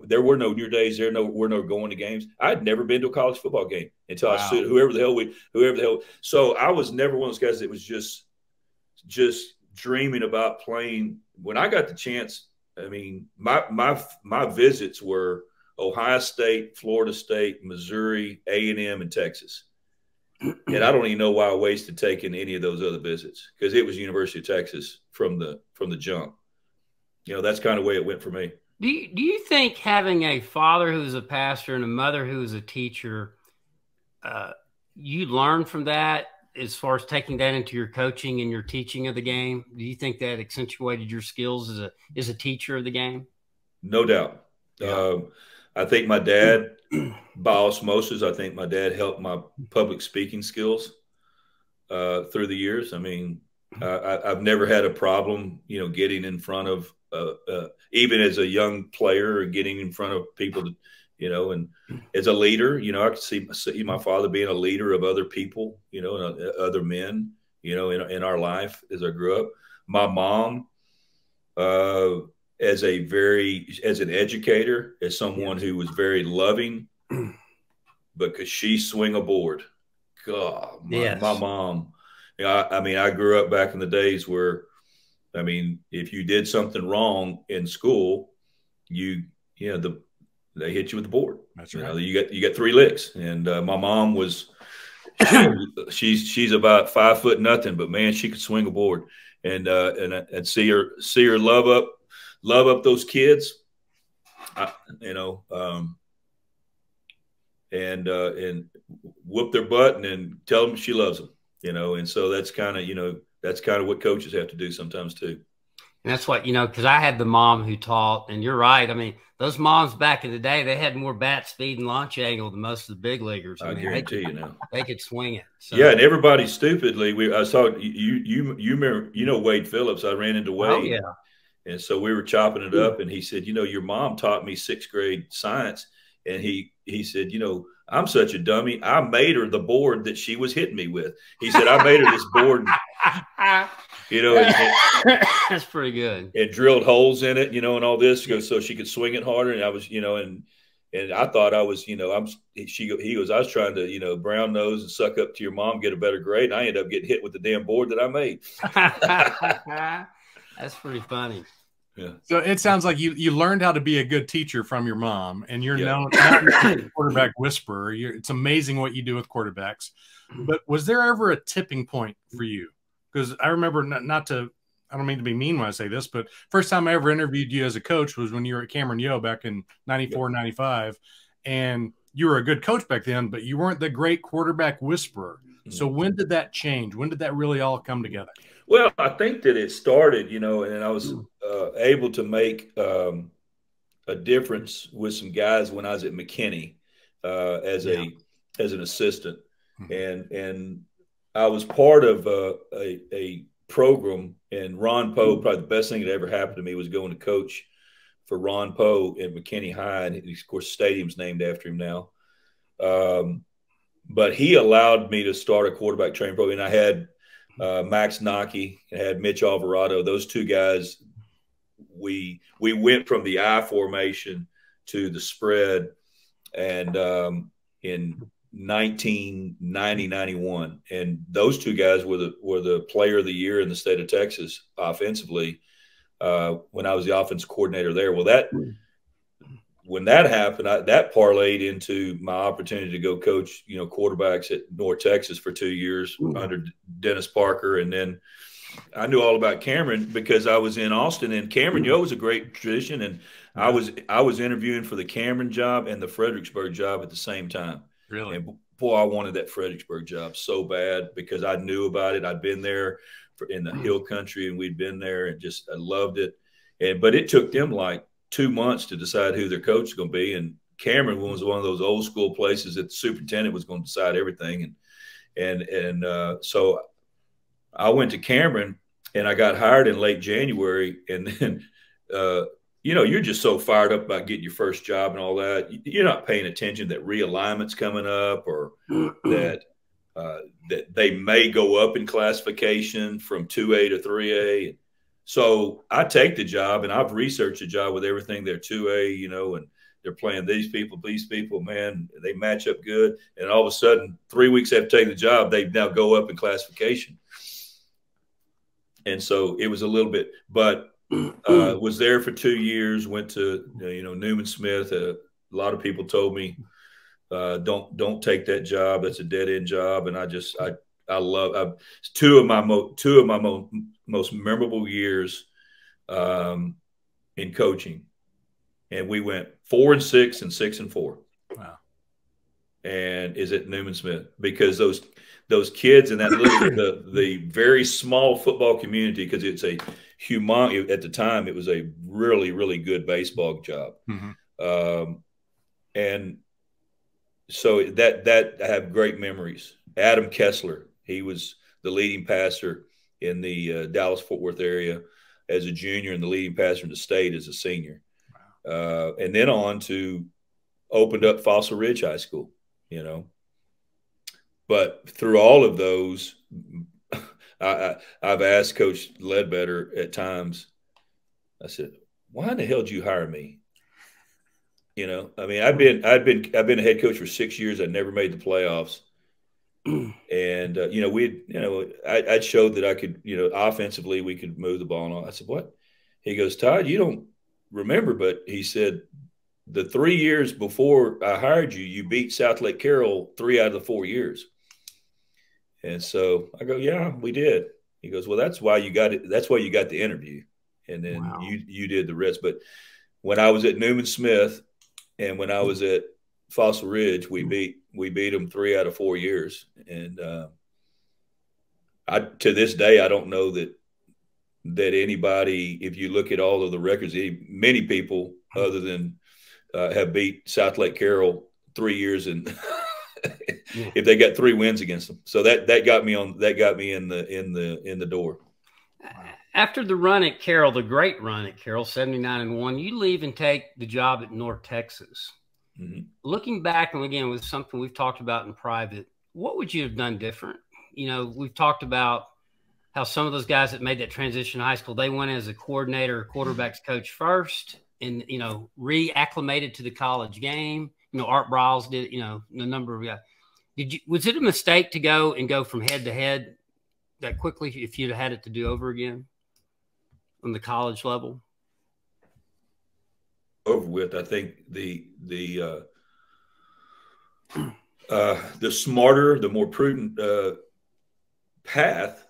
There were no New Days, there were no going to games. I had never been to a college football game until I stood whoever the hell. So I was never one of those guys that was just dreaming about playing. When I got the chance, I mean, my visits were Ohio State, Florida State, Missouri, A&M, and Texas. And I don't even know why I wasted taking any of those other visits, because it was University of Texas from the jump. You know, that's kind of the way it went for me. Do you think having a father who's a pastor and a mother who is a teacher, you learn from that as far as taking that into your coaching and your teaching of the game? Do you think that accentuated your skills as a teacher of the game? No doubt. Yeah. I think my dad, by osmosis, I think my dad helped my public speaking skills through the years. I mean, I've never had a problem, you know, getting in front of, even as a young player, or getting in front of people, you know, and as a leader, you know, I could see my father being a leader of other people, you know, and other men, you know, in our life as I grew up. My mom, as an educator, as someone who was very loving, because she swing a board. God, my mom, you know, I mean, I grew up back in the days where, I mean, if you did something wrong in school, they hit you with the board. That's right. You know, you got 3 licks. And my mom was, she's about 5 foot nothing, but man, she could swing a board. and see her love up those kids, and whoop their butt and then tell them she loves them, and so that's kind of what coaches have to do sometimes too. And that's what, because I had the mom who taught, and you're right. I mean, those moms back in the day, they had more bat speed and launch angle than most of the big leaguers. I guarantee you now. They could swing it. So. Yeah, and everybody stupidly, I saw you remember, Wade Phillips. I ran into Wade. Oh, yeah. And so we were chopping it up, and he said, your mom taught me 6th grade science. And he said, I'm such a dummy. I made her the board that she was hitting me with. He said, I made her this board, that's pretty good. And drilled holes in it, and all this so she could swing it harder. And I was, and I thought I was, he goes, I was trying to, brown nose and suck up to your mom, get a better grade. And I ended up getting hit with the damn board that I made. That's pretty funny. Yeah. So it sounds like you learned how to be a good teacher from your mom, and you're now not a quarterback whisperer. It's amazing what you do with quarterbacks. But was there ever a tipping point for you? Because I remember I don't mean to be mean when I say this, but first time I ever interviewed you as a coach was when you were at Cameron Yo back in 94, 95. And you were a good coach back then, but you weren't the great quarterback whisperer. So when did that change? When did that really all come together? Well, I think that it started, and I was able to make a difference with some guys when I was at McKinney as an assistant, and I was part of a program. And Ron Poe, probably the best thing that ever happened to me was going to coach for Ron Poe at McKinney High, and of course, the stadium's named after him now. But he allowed me to start a quarterback training program, and I had Max Nocky, I had Mitch Alvarado. Those two guys, we went from the I formation to the spread, and in 1990-91, and those two guys were the player of the year in the state of Texas offensively when I was the offense coordinator there. Well, when that happened, that parlayed into my opportunity to go coach, quarterbacks at North Texas for 2 years under Dennis Parker. And then I knew all about Cameron because I was in Austin, and Cameron Yo was a great tradition. And I was interviewing for the Cameron job and the Fredericksburg job at the same time. Really? And boy, I wanted that Fredericksburg job so bad because I knew about it. I'd been there in the hill country, and we'd been there, and I loved it. But it took them like 2 months to decide who their coach was going to be. And Cameron was one of those old school places that the superintendent was going to decide everything. And so I went to Cameron, and I got hired in late January. And then, you're just so fired up about getting your first job and all that. You're not paying attention that realignment's coming up, or that they may go up in classification from 2A to 3A. So I take the job, and I've researched the job with everything. They're 2A, and they're playing these people, man, they match up good. And all of a sudden, 3 weeks after taking the job, they now go up in classification. And so it was a little bit, but was there for 2 years, went to, Newman Smith. A lot of people told me, don't take that job. That's a dead end job. And I love two of my most memorable years in coaching, and we went 4-6 and 6-4. Wow! And is at Newman Smith because those kids in that the very small football community, because it's a humongous at the time, it was a really, really good baseball job, and so that I have great memories. Adam Kessler, he was the leading passer in the Dallas-Fort Worth area as a junior, and the leading passer in the state as a senior. Wow. And then on to opened up Fossil Ridge High School, But through all of those, I've asked Coach Ledbetter at times, I said, why in the hell did you hire me? I mean, I've been a head coach for 6 years. I never made the playoffs. And, I'd showed that I could, offensively, we could move the ball. And all. I said, what? He goes, Todd, you don't remember, but he said, the 3 years before I hired you, you beat Southlake Carroll 3 out of the 4 years. And so I go, yeah, we did. He goes, well, that's why you got it. That's why you got the interview. And then Wow. you did the rest. But when I was at Newman Smith and when I was at Fossil Ridge, we beat them 3 out of 4 years. And to this day, I don't know that anybody, if you look at all of the records, many people other than have beat Southlake Carroll 3 years and if they got 3 wins against them. So that got me in the door. After the run at Carroll, the great run at Carroll, 79-1, you leave and take the job at North Texas. Mm-hmm. Looking back, and again, with something we've talked about in private, what would you have done different? You know, we've talked about how some of those guys that made that transition to high school, they went as a coordinator, quarterbacks coach first, and, you know, reacclimated to the college game. You know, Art Briles did, you know, a number of guys. Was it a mistake to go from head to head that quickly if you'd had it to do over again on the college level? Over with. I think the smarter, the more prudent path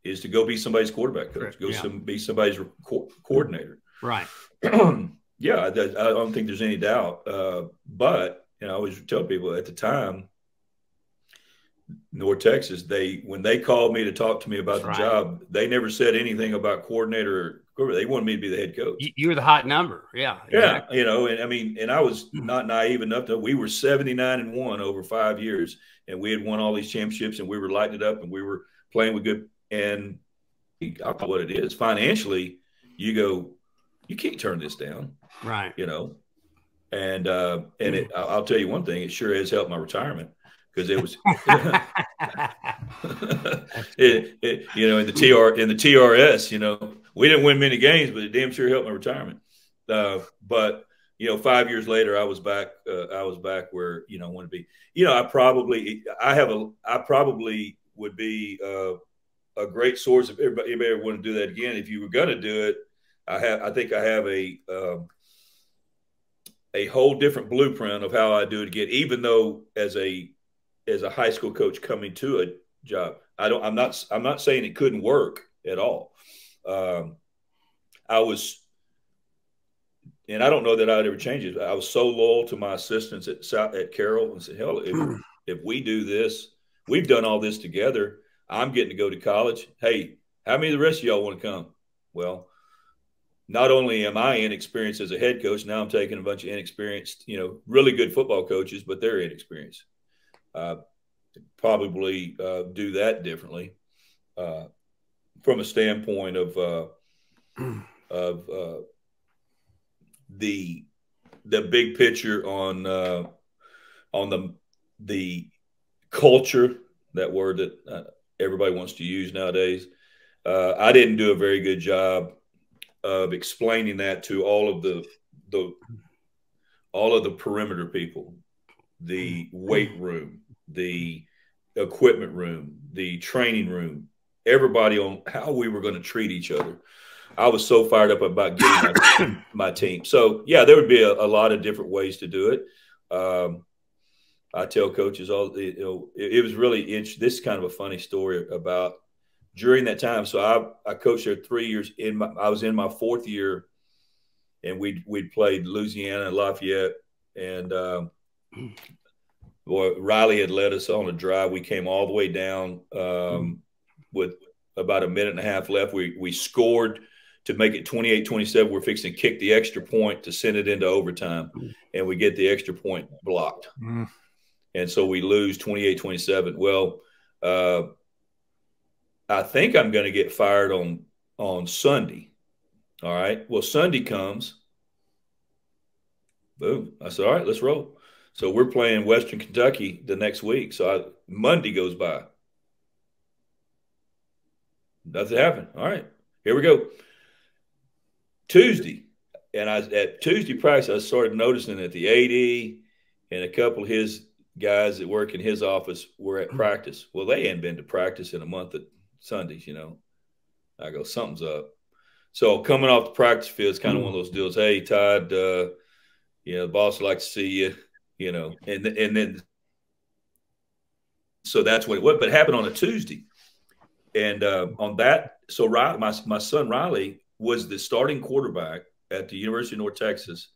is to go be somebody's quarterback coach, be somebody's coordinator. Right. Yeah, I don't think there's any doubt. But, you know, I always tell people at the time, North Texas, when they called me to talk to me about the job, they never said anything about coordinator. They wanted me to be the head coach. You were the hot number. Yeah. Exactly. Yeah. You know, and I mean, and I was not naive enough we were 79-1 over 5 years, and we had won all these championships, and we were lighting it up, and we were playing with good. And I know what it is financially. You go, you can't turn this down. Right. You know, and I'll tell you one thing, it sure has helped my retirement. Because it was, you know, in the TRS, you know, we didn't win many games, but it damn sure helped my retirement. But you know, 5 years later, I was back where, you know, I want to be. You know, I probably would be a great source if anybody ever want to do that again. If you were going to do it, I think I have a whole different blueprint of how I do it again. Even though as a high school coach coming to a job, I'm not saying it couldn't work at all. And I don't know that I'd ever change it. I was so loyal to my assistants at Carroll and said, hell, if we do this, we've done all this together. I'm getting to go to college. Hey, how many of the rest of y'all want to come? Well, not only am I inexperienced as a head coach, now I'm taking a bunch of inexperienced, you know, really good football coaches, but they're inexperienced. Probably do that differently from a standpoint of the big picture on the culture, that word that everybody wants to use nowadays. I didn't do a very good job of explaining that to all of the perimeter people, the weight room, the equipment room, the training room, everybody, on how we were going to treat each other. I was so fired up about getting my team. So yeah, there would be a lot of different ways to do it. I tell coaches it was really interesting. This is kind of a funny story about during that time. So I coached there 3 years. I was in my 4th year, and we'd played Louisiana and Lafayette, and Riley had led us on a drive. We came all the way down with about a minute and a half left. We scored to make it 28-27. We're fixing to kick the extra point to send it into overtime, and we get the extra point blocked. And so we lose 28-27. Well, I think I'm going to get fired on Sunday. All right. Well, Sunday comes. Boom. I said, all right, let's roll. So we're playing Western Kentucky the next week. So Monday goes by. Nothing happened. All right, here we go. Tuesday. And at Tuesday practice, I started noticing that the AD and a couple of his guys that work in his office were at practice. Well, they hadn't been to practice in a month at Sundays, you know. I go, something's up. So coming off the practice field, it's kind of one of those deals. Hey, Todd, you know, the boss would like to see you, you know. And then so that's what it was. But it happened on a Tuesday. And on that, so Riley, my son Riley was the starting quarterback at the University of North Texas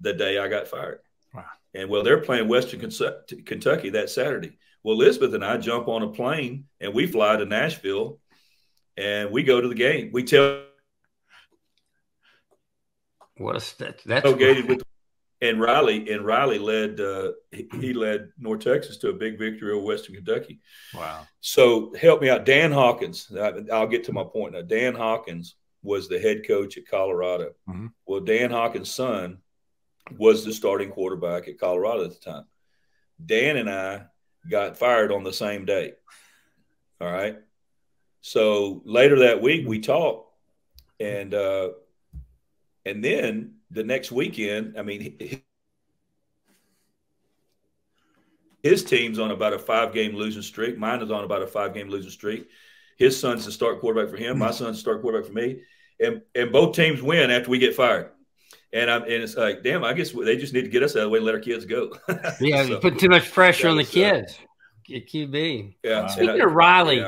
the day I got fired. Wow. And well, they're playing Western Kentucky that Saturday. Well, Elizabeth and I jump on a plane and we fly to Nashville and we go to the game. We tell what a that's with, and Riley led he led North Texas to a big victory over Western Kentucky. Wow. So help me out. Dan Hawkins, I'll get to my point now. Dan Hawkins was the head coach at Colorado. Mm-hmm. Well, Dan Hawkins' son was the starting quarterback at Colorado at the time. Dan and I got fired on the same day. All right. So later that week we talked, and then the next weekend, I mean, his team's on about a 5-game losing streak. Mine is on about a 5-game losing streak. His son's the start quarterback for him. My son's the start quarterback for me. And both teams win after we get fired. And it's like, damn, I guess they just need to get us out of the way and let our kids go. Yeah, so, you put too much pressure on the kids. Get QB. Yeah. Wow. Speaking of Riley,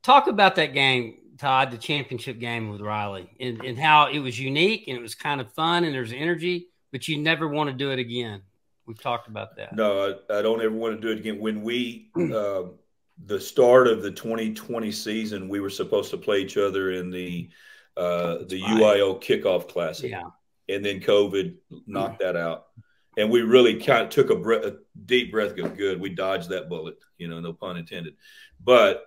talk about that game, Todd, the championship game with Riley, and how it was unique and it was kind of fun and there's energy, but you never want to do it again. We've talked about that. No, I don't ever want to do it again. When we the start of the 2020 season, we were supposed to play each other in the UIO kickoff classic. Yeah. And then COVID knocked that out. And we really kind of took a deep breath, go, good. We dodged that bullet, no pun intended. But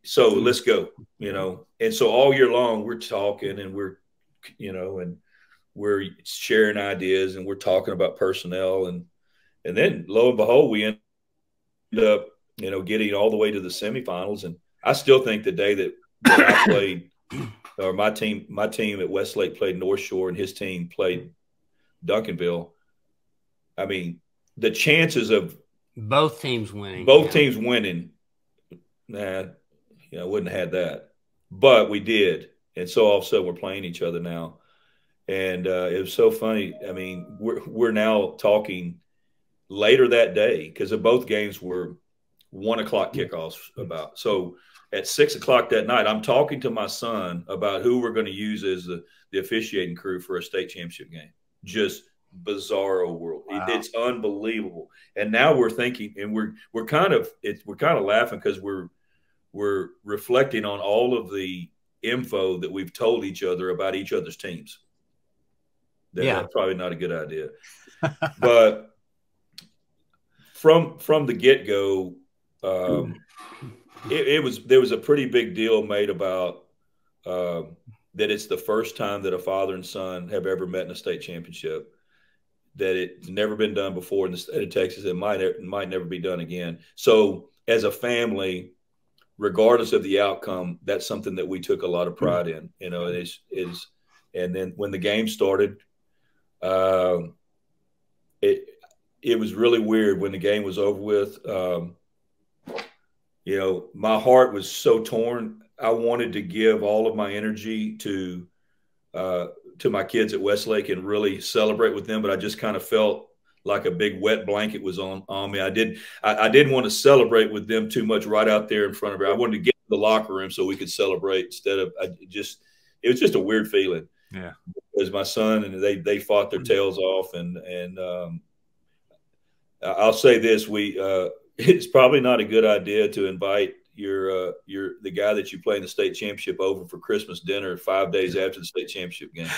so let's go, And so all year long we're talking and we're, and we're sharing ideas and we're talking about personnel. And then lo and behold, we end up, getting all the way to the semifinals. And I still think the day that I played, or my team at Westlake played North Shore and his team played Duncanville. I mean, the chances of both teams winning, nah, I wouldn't have had that, but we did. And so all of a sudden we're playing each other now. And it was so funny. I mean, we're now talking later that day because both games were 1 o'clock kickoffs about. So at 6 o'clock that night, I'm talking to my son about who we're going to use as the officiating crew for a state championship game. Just bizarro world. Wow. It's unbelievable. And now we're thinking, and we're kind of laughing because we're reflecting on all of the info that we've told each other about each other's teams. That's probably not a good idea. But from the get-go, there was a pretty big deal made about that it's the first time that a father and son have ever met in a state championship, that it's never been done before in the state of Texas. It might never be done again. So as a family, regardless of the outcome, that's something that we took a lot of pride in, and then when the game started, it was really weird when the game was over with. My heart was so torn. I wanted to give all of my energy to my kids at Westlake and really celebrate with them, but I just kind of felt like a big wet blanket was on me. I didn't want to celebrate with them too much right out there in front of her. I wanted to get to the locker room so we could celebrate instead of it was just a weird feeling. Yeah. As my son and they fought their tails off, and I'll say this: it's probably not a good idea to invite the guy that you play in the state championship over for Christmas dinner 5 days after the state championship game.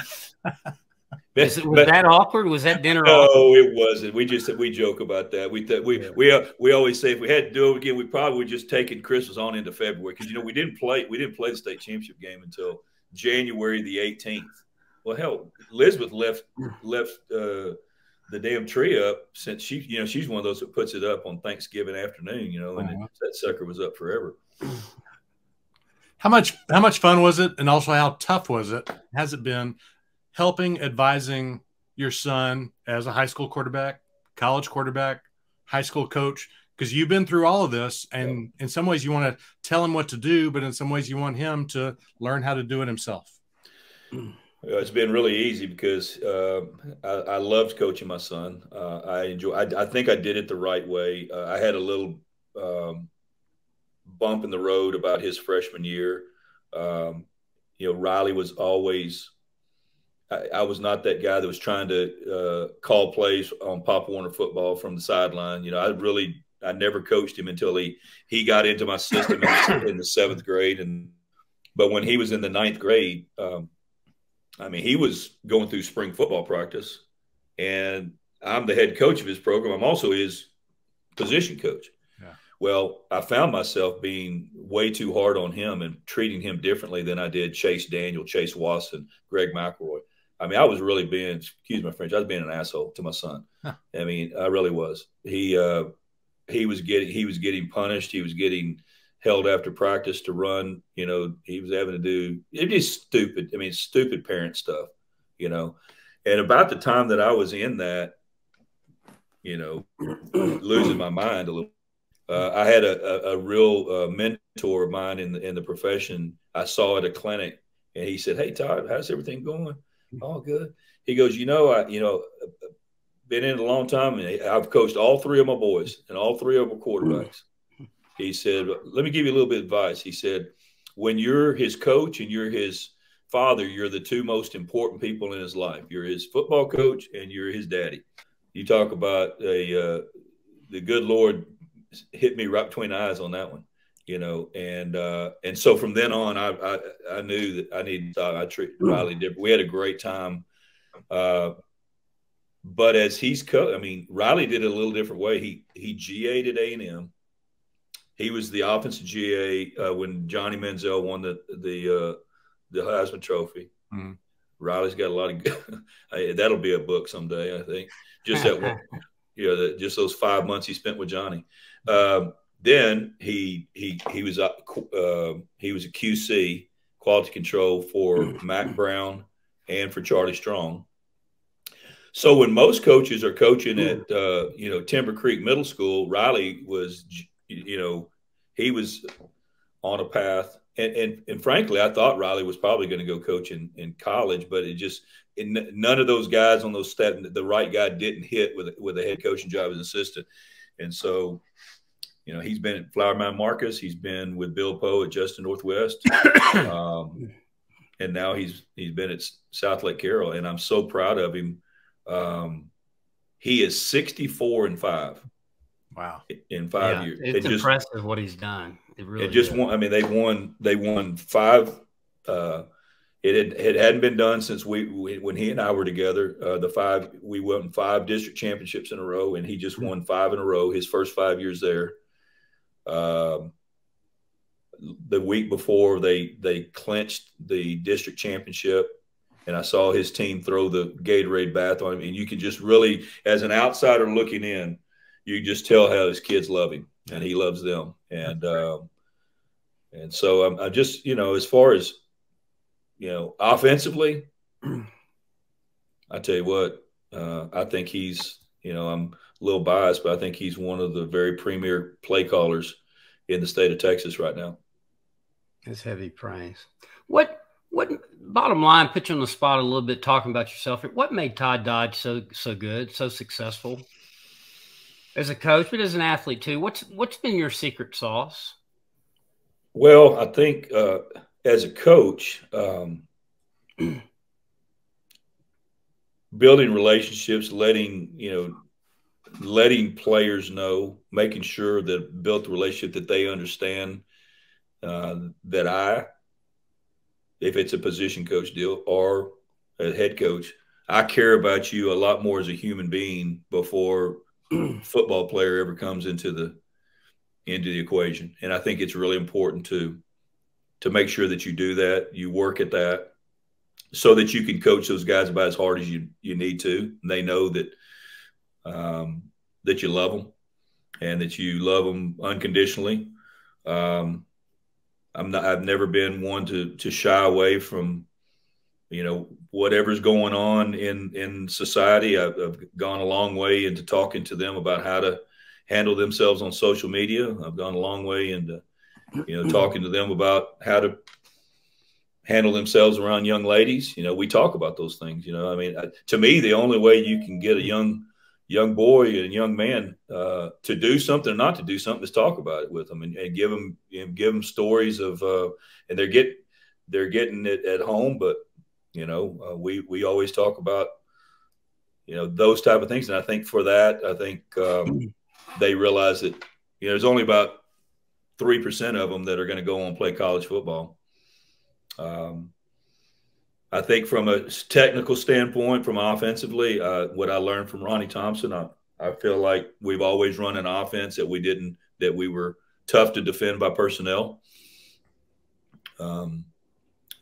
Was that awkward? Was that dinner no, awkward? No, it wasn't. We joke about that. We always say if we had to do it again, we probably would just taken Christmas on into February because we didn't play the state championship game until January the 18th. Well, hell, Elizabeth left the damn tree up since she's one of those that puts it up on Thanksgiving afternoon, and that sucker was up forever. How much fun was it, and also how tough was it? Has it been advising your son as a high school quarterback, college quarterback, high school coach? Because you've been through all of this, and in some ways you want to tell him what to do, but in some ways you want him to learn how to do it himself. It's been really easy because I loved coaching my son. I think I did it the right way. I had a little bump in the road about his freshman year. Riley was always I was not that guy that was trying to call plays on Pop Warner football from the sideline. I never coached him until he got into my system in the 7th grade. But when he was in the 9th grade, he was going through spring football practice, and I'm the head coach of his program. I'm also his position coach. Yeah. Well, I found myself being way too hard on him and treating him differently than I did Chase Daniel, Chase Watson, Greg McElroy. I was really being, excuse my French, I was being an asshole to my son. Huh. I really was. He was getting punished. He was getting held after practice to run. He was having to do it. Just stupid. Stupid parent stuff. And about the time that I was in that, losing my mind a little. I had a real mentor of mine in the profession. I saw at a clinic, and he said, "Hey, Todd, how's everything going?" "Oh, good." He goes, been in a long time, and I've coached all 3 of my boys, and all 3 of them quarterbacks. He said, "Let me give you a little bit of advice." He said, "When you're his coach and you're his father, you're the 2 most important people in his life. You're his football coach and you're his daddy." You talk about the good Lord hit me right between the eyes on that one, and so from then on, I knew that I needed to treat Riley different. We had a great time. But as he's Riley did it a little different way. He GA'd at A&M. He was the offensive GA when Johnny Manziel won the Heisman Trophy. Mm-hmm. Riley's got a lot of that'll be a book someday, I think. Just that one, just those 5 months he spent with Johnny. Then he was a QC, quality control, for Mac Brown and for Charlie Strong. So when most coaches are coaching at Timber Creek Middle School, Riley was he was on a path, and frankly, I thought Riley was probably going to go coach in college, but none of those guys on those staff, the right guy didn't hit with a head coaching job as an assistant, and so he's been at Flower Mound Marcus, he's been with Bill Poe at Justin Northwest, and now he's been at Southlake Carroll, and I'm so proud of him. He is 64-5. Wow! In 5 years, it's impressive what he's done. It really won. They won 5. It hadn't been done since when he and I were together. We won 5 district championships in a row, and he just won 5 in a row. His first 5 years there. The week before they clinched the district championship, and I saw his team throw the Gatorade bath on him, and you can just really, as an outsider looking in, you just tell how his kids love him, and he loves them. And so I just, as far as, offensively, I tell you what, I think he's, I'm a little biased, but I think he's one of the very premier play callers in the state of Texas right now. That's heavy praise. What bottom line, put you on the spot a little bit talking about yourself. What made Todd Dodge so good, so successful as a coach, but as an athlete too? What's been your secret sauce? Well, I think as a coach, building relationships, letting players know, making sure that built the relationship that they understand that if it's a position coach deal or a head coach, I care about you a lot more as a human being before football player ever comes into the equation. And I think it's really important to make sure that you do that, you work at that, so that you can coach those guys about as hard as you need to. And they know that that you love them and that you love them unconditionally. I've never been one to shy away from, whatever's going on in society. I've gone a long way into talking to them about how to handle themselves on social media. I've gone a long way into, talking to them about how to handle themselves around young ladies. We talk about those things. To me, the only way you can get a young young boy and young man to do something or not to do something is talk about it with them and give them stories of and they're getting it at home, but we always talk about those type of things, and I think for that they realize that there's only about 3% of them that are going to go on and play college football. I think from a technical standpoint, from offensively, what I learned from Ronnie Thompson, I feel like we've always run an offense that we were tough to defend by personnel. I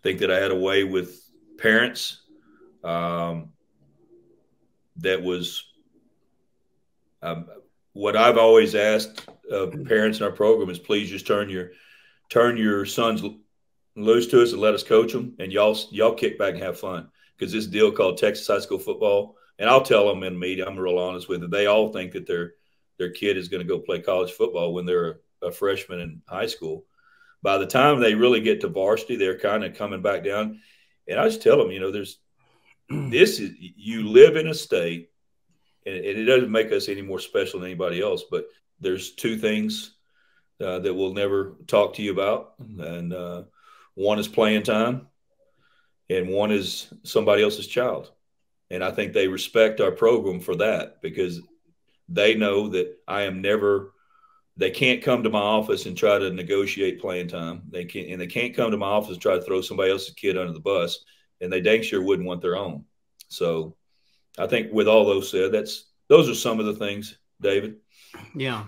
think that I had a way with parents that was what I've always asked parents in our program is please just turn your sons loose to us and let us coach them, and y'all kick back and have fun, because this deal called Texas high school football, and I'll tell them in the media, I'm real honest with it, they all think that their kid is going to go play college football when they're a freshman in high school. By the time they really get to varsity, they're kind of coming back down, and I just tell them, you live in a state, and it doesn't make us any more special than anybody else, but there's two things that we'll never talk to you about, and one is playing time, and one is somebody else's child. And I think they respect our program for that, because they know that they can't come to my office and try to negotiate playing time. They can't come to my office and try to throw somebody else's kid under the bus, and they dang sure wouldn't want their own. So I think with all those said, those are some of the things, David. Yeah.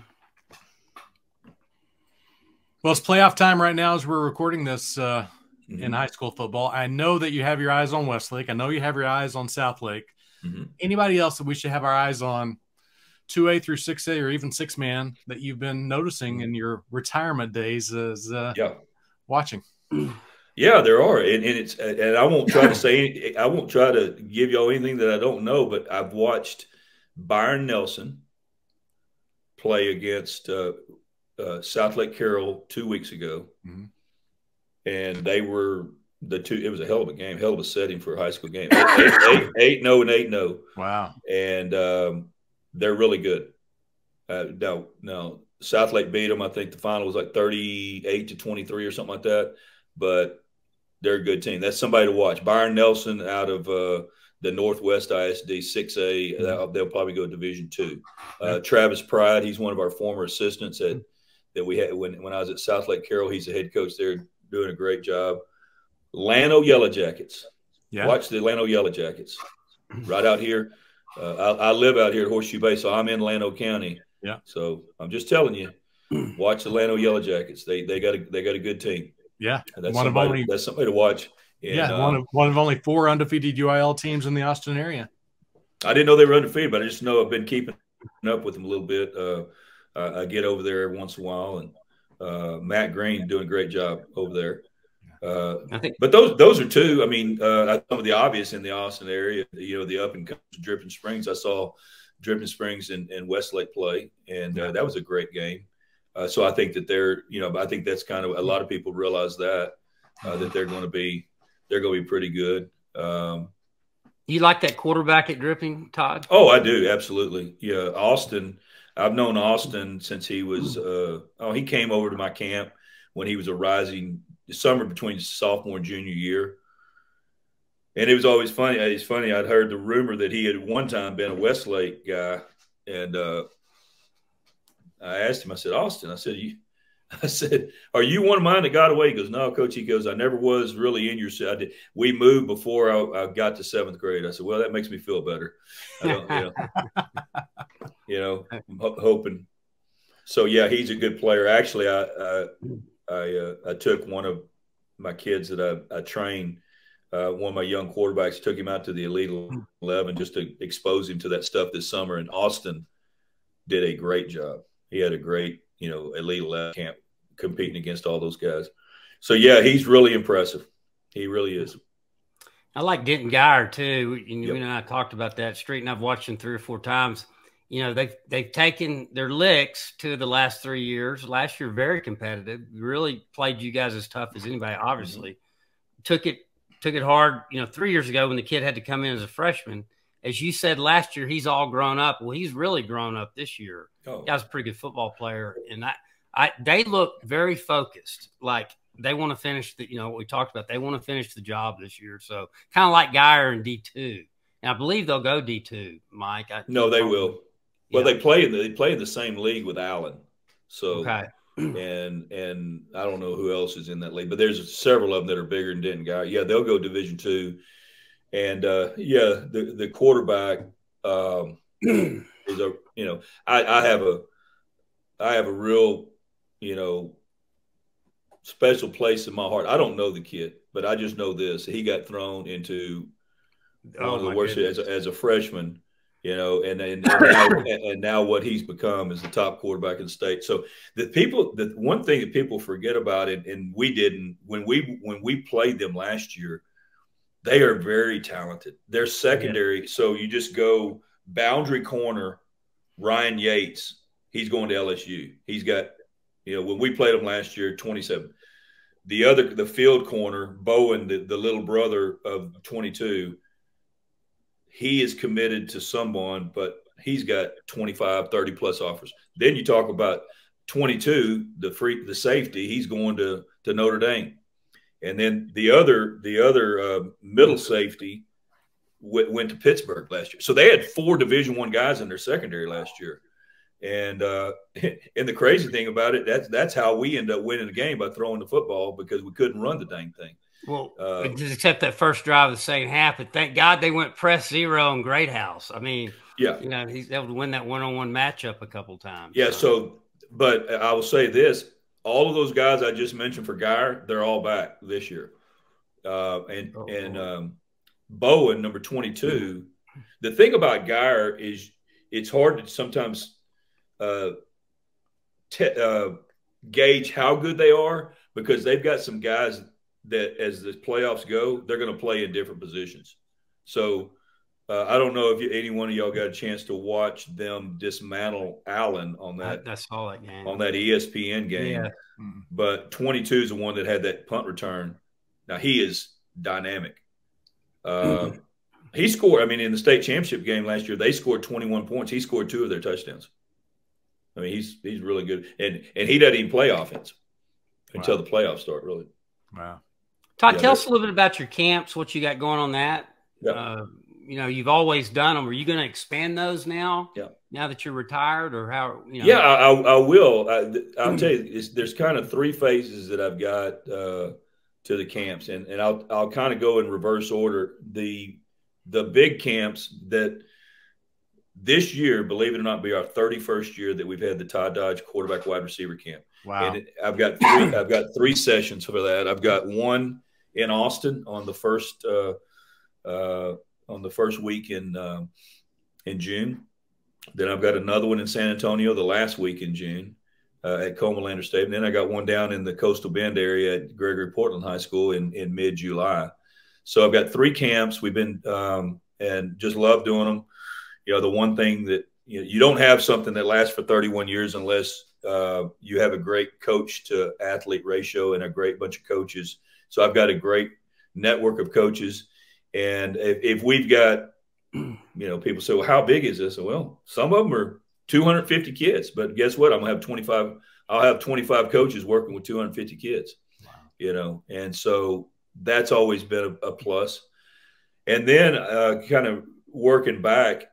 Well, it's playoff time right now as we're recording this in high school football. I know that you have your eyes on Westlake. I know you have your eyes on Southlake. Anybody else that we should have our eyes on, 2A through 6A or even 6-man, that you've been noticing in your retirement days as watching? Yeah, there are, and I won't try to I won't try to give y'all anything that I don't know, but I've watched Byron Nelson play against Southlake Carroll 2 weeks ago, and they were it was a hell of a game, hell of a setting for a high school game. 8-0 and 8-0. Wow. And they're really good. No, Southlake beat them. I think the final was like 38-23 or something like that, but they're a good team. That's somebody to watch. Byron Nelson out of the Northwest ISD 6A, they'll probably go Division II. Travis Pride, he's one of our former assistants that we had when I was at Southlake Carroll. He's the head coach there, doing a great job. Llano Yellow Jackets. Yeah. Watch the Llano Yellow Jackets. Right out here. I live out here at Horseshoe Bay, so I'm in Llano County. Yeah. So I'm just telling you, watch the Llano Yellow Jackets. They got a good team. Yeah. That's somebody to watch. And, one of only 4 undefeated UIL teams in the Austin area. I didn't know they were undefeated, but I just know I've been keeping up with them a little bit. I get over there every once in a while, and Matt Green doing a great job over there. But those are two. I mean, some of the obvious in the Austin area, the up and coming Dripping Springs. I saw Dripping Springs and Westlake play, and that was a great game. So I think that I think that's kind of, a lot of people realize that they're going to be pretty good. You like that quarterback at Dripping, Todd? Oh, I do. Absolutely. Yeah. Austin. I've known Austin since he was, he came over to my camp when he was a rising summer between sophomore and junior year. And it was always funny. It's funny. I'd heard the rumor that he had one time been a Westlake guy. And I asked him, I said, Austin, I said, are you one of mine that got away? He goes, no, Coach. He goes, I never was really in your set. We moved before I got to 7th grade. I said, well, that makes me feel better. I don't, I'm hoping. So, yeah, he's a good player. Actually, I took one of my kids that I trained, one of my young quarterbacks, took him out to the Elite 11 just to expose him to that stuff this summer. And Austin did a great job. He had a great, Elite 11 camp competing against all those guys. So, yeah, he's really impressive. He really is. I like Denton Geyer, too. You and I talked about that street, and I've watched him 3 or 4 times. They've taken their licks to the last 3 years. Last year, very competitive. Really played you guys as tough as anybody, obviously. Took it hard, 3 years ago when the kid had to come in as a freshman. as you said last year, he's all grown up. Well, he's really grown up this year. Oh. Guy's a pretty good football player, and they look very focused. Like they want to finish what we talked about. They want to finish the job this year. So kind of like Geyer in D2. And I believe they'll go D2, Mike. No, they will. Well, Yeah. they play in the same league with Allen. So Okay. and I don't know who else is in that league, but there's several of them that are bigger than Denton Geyer. Yeah, they'll go Division II. And the quarterback is I have a real special place in my heart. I don't know the kid, but I just know this: he got thrown into one of the worst as a freshman, and now what he's become is the top quarterback in the state. So the one thing that people forget about it, and we didn't when we played them last year. They are very talented. They're secondary. Yeah. So you just go boundary corner, Ryan Yates, he's going to LSU. He's got, when we played him last year, 27. The field corner, Bowen, the little brother of 22, he is committed to someone, but he's got 25, 30 plus offers. Then you talk about 22, the safety, he's going to Notre Dame. And then the other middle safety went to Pittsburgh last year. So they had 4 Division I guys in their secondary last year. And the crazy thing about it, that's how we end up winning the game, by throwing the football, because we couldn't run the dang thing. Well, except that first drive of the second half. But thank God they went press 0 in Great House. I mean, yeah, he's able to win that one-on-one matchup a couple times. Yeah. But I will say this. All of those guys I just mentioned for Geyer, they're all back this year. And Bowen, number 22, the thing about Geyer is it's hard to sometimes gauge how good they are, because they've got some guys that, as the playoffs go, they're going to play in different positions. So I don't know if any one of y'all got a chance to watch them dismantle Allen on that. That's all that game, on that ESPN game. Yeah. But 22 is the one that had that punt return. Now he is dynamic. He scored. I mean, in the state championship game last year, they scored 21 points. He scored 2 of their touchdowns. I mean, he's really good, and he doesn't even play offense until the playoffs start. Really. Wow. Todd, tell us a little bit about your camps. What you got going on that? Yeah. You've always done them. Are you going to expand those now? Yeah. Now that you're retired, or how? Yeah, I will. I'll tell you, there's kind of 3 phases that I've got to the camps, and I'll kind of go in reverse order. The big camps that this year, believe it or not, be our 31st year that we've had the Todd Dodge quarterback wide receiver camp. Wow. And I've got 3 sessions for that. I've got one in Austin on the first week in June. Then I've got another one in San Antonio the last week in June at Comalander Stadium. Then I got one down in the Coastal Bend area at Gregory Portland High School in mid-July. So I've got 3 camps. We've been and just love doing them. The one thing that you don't have something that lasts for 31 years unless you have a great coach to athlete ratio and a great bunch of coaches. So I've got a great network of coaches. And if we've got, people say, well, how big is this? Well, some of them are 250 kids, but guess what? I'm going to have 25. I'll have 25 coaches working with 250 kids, wow. And so that's always been a plus. And then kind of working back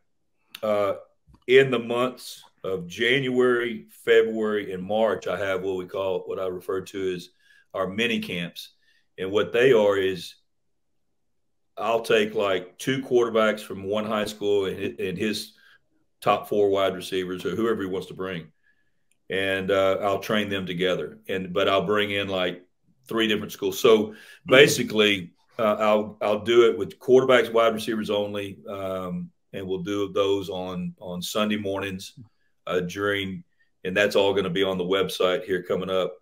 in the months of January, February, and March, I have what I refer to as our mini camps. And what they are is I'll take like 2 quarterbacks from one high school and his top 4 wide receivers or whoever he wants to bring. And I'll train them together. But I'll bring in like 3 different schools. So basically I'll do it with quarterbacks, wide receivers only. And we'll do those on Sunday mornings and that's all going to be on the website here coming up.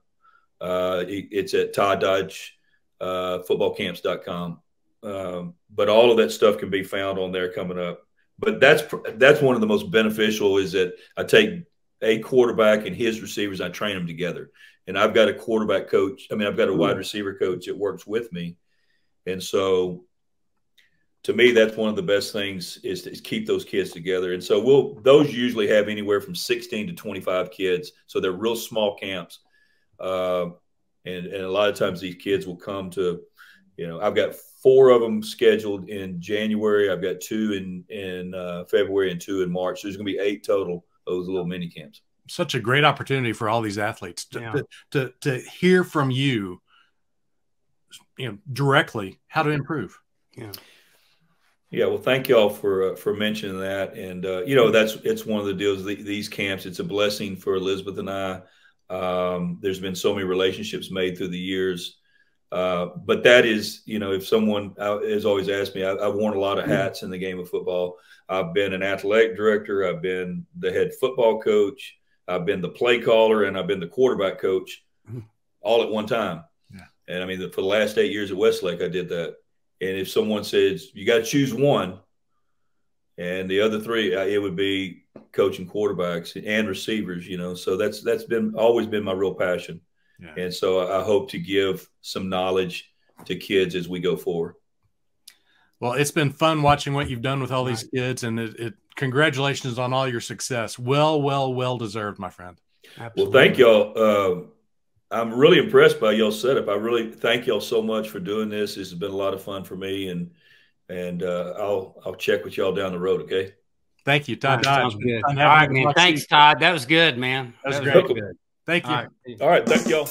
It's at Todd Dodge footballcamps.com. But all of that stuff can be found on there coming up. But that's one of the most beneficial is that I take a quarterback and his receivers, I train them together. And I've got a quarterback coach. I've got a wide receiver coach that works with me. And so to me, that's one of the best things is to keep those kids together. And so those usually have anywhere from 16 to 25 kids. So they're real small camps. And a lot of times these kids will come to, I've got 4 of them scheduled in January. I've got 2 in February and 2 in March. So there's going to be 8 total of those little mini camps. Such a great opportunity for all these athletes to hear from you, directly how to improve. Yeah. Well, thank y'all for mentioning that. And, it's one of the deals, these camps, it's a blessing for Elizabeth and I. There's been so many relationships made through the years. But that is, if someone has always asked me, I've worn a lot of hats in the game of football. I've been an athletic director. I've been the head football coach. I've been the play caller, and I've been the quarterback coach all at one time. Yeah. And I mean, for the last 8 years at Westlake, I did that. And if someone says you got to choose one, and the other 3, it would be coaching quarterbacks and receivers. So that's always been my real passion. Yeah. And so I hope to give some knowledge to kids as we go forward. Well, it's been fun watching what you've done with all these kids, and congratulations on all your success. Well deserved, my friend. Absolutely. Well, thank y'all. I'm really impressed by y'all's setup. I really thank y'all so much for doing this. This has been a lot of fun for me, and I'll check with y'all down the road. Okay. Thank you, Todd Dodge. Sounds good. All right, man. Thanks, Todd. That was good, man. That was great. Good. Thank you. All right. Thank y'all.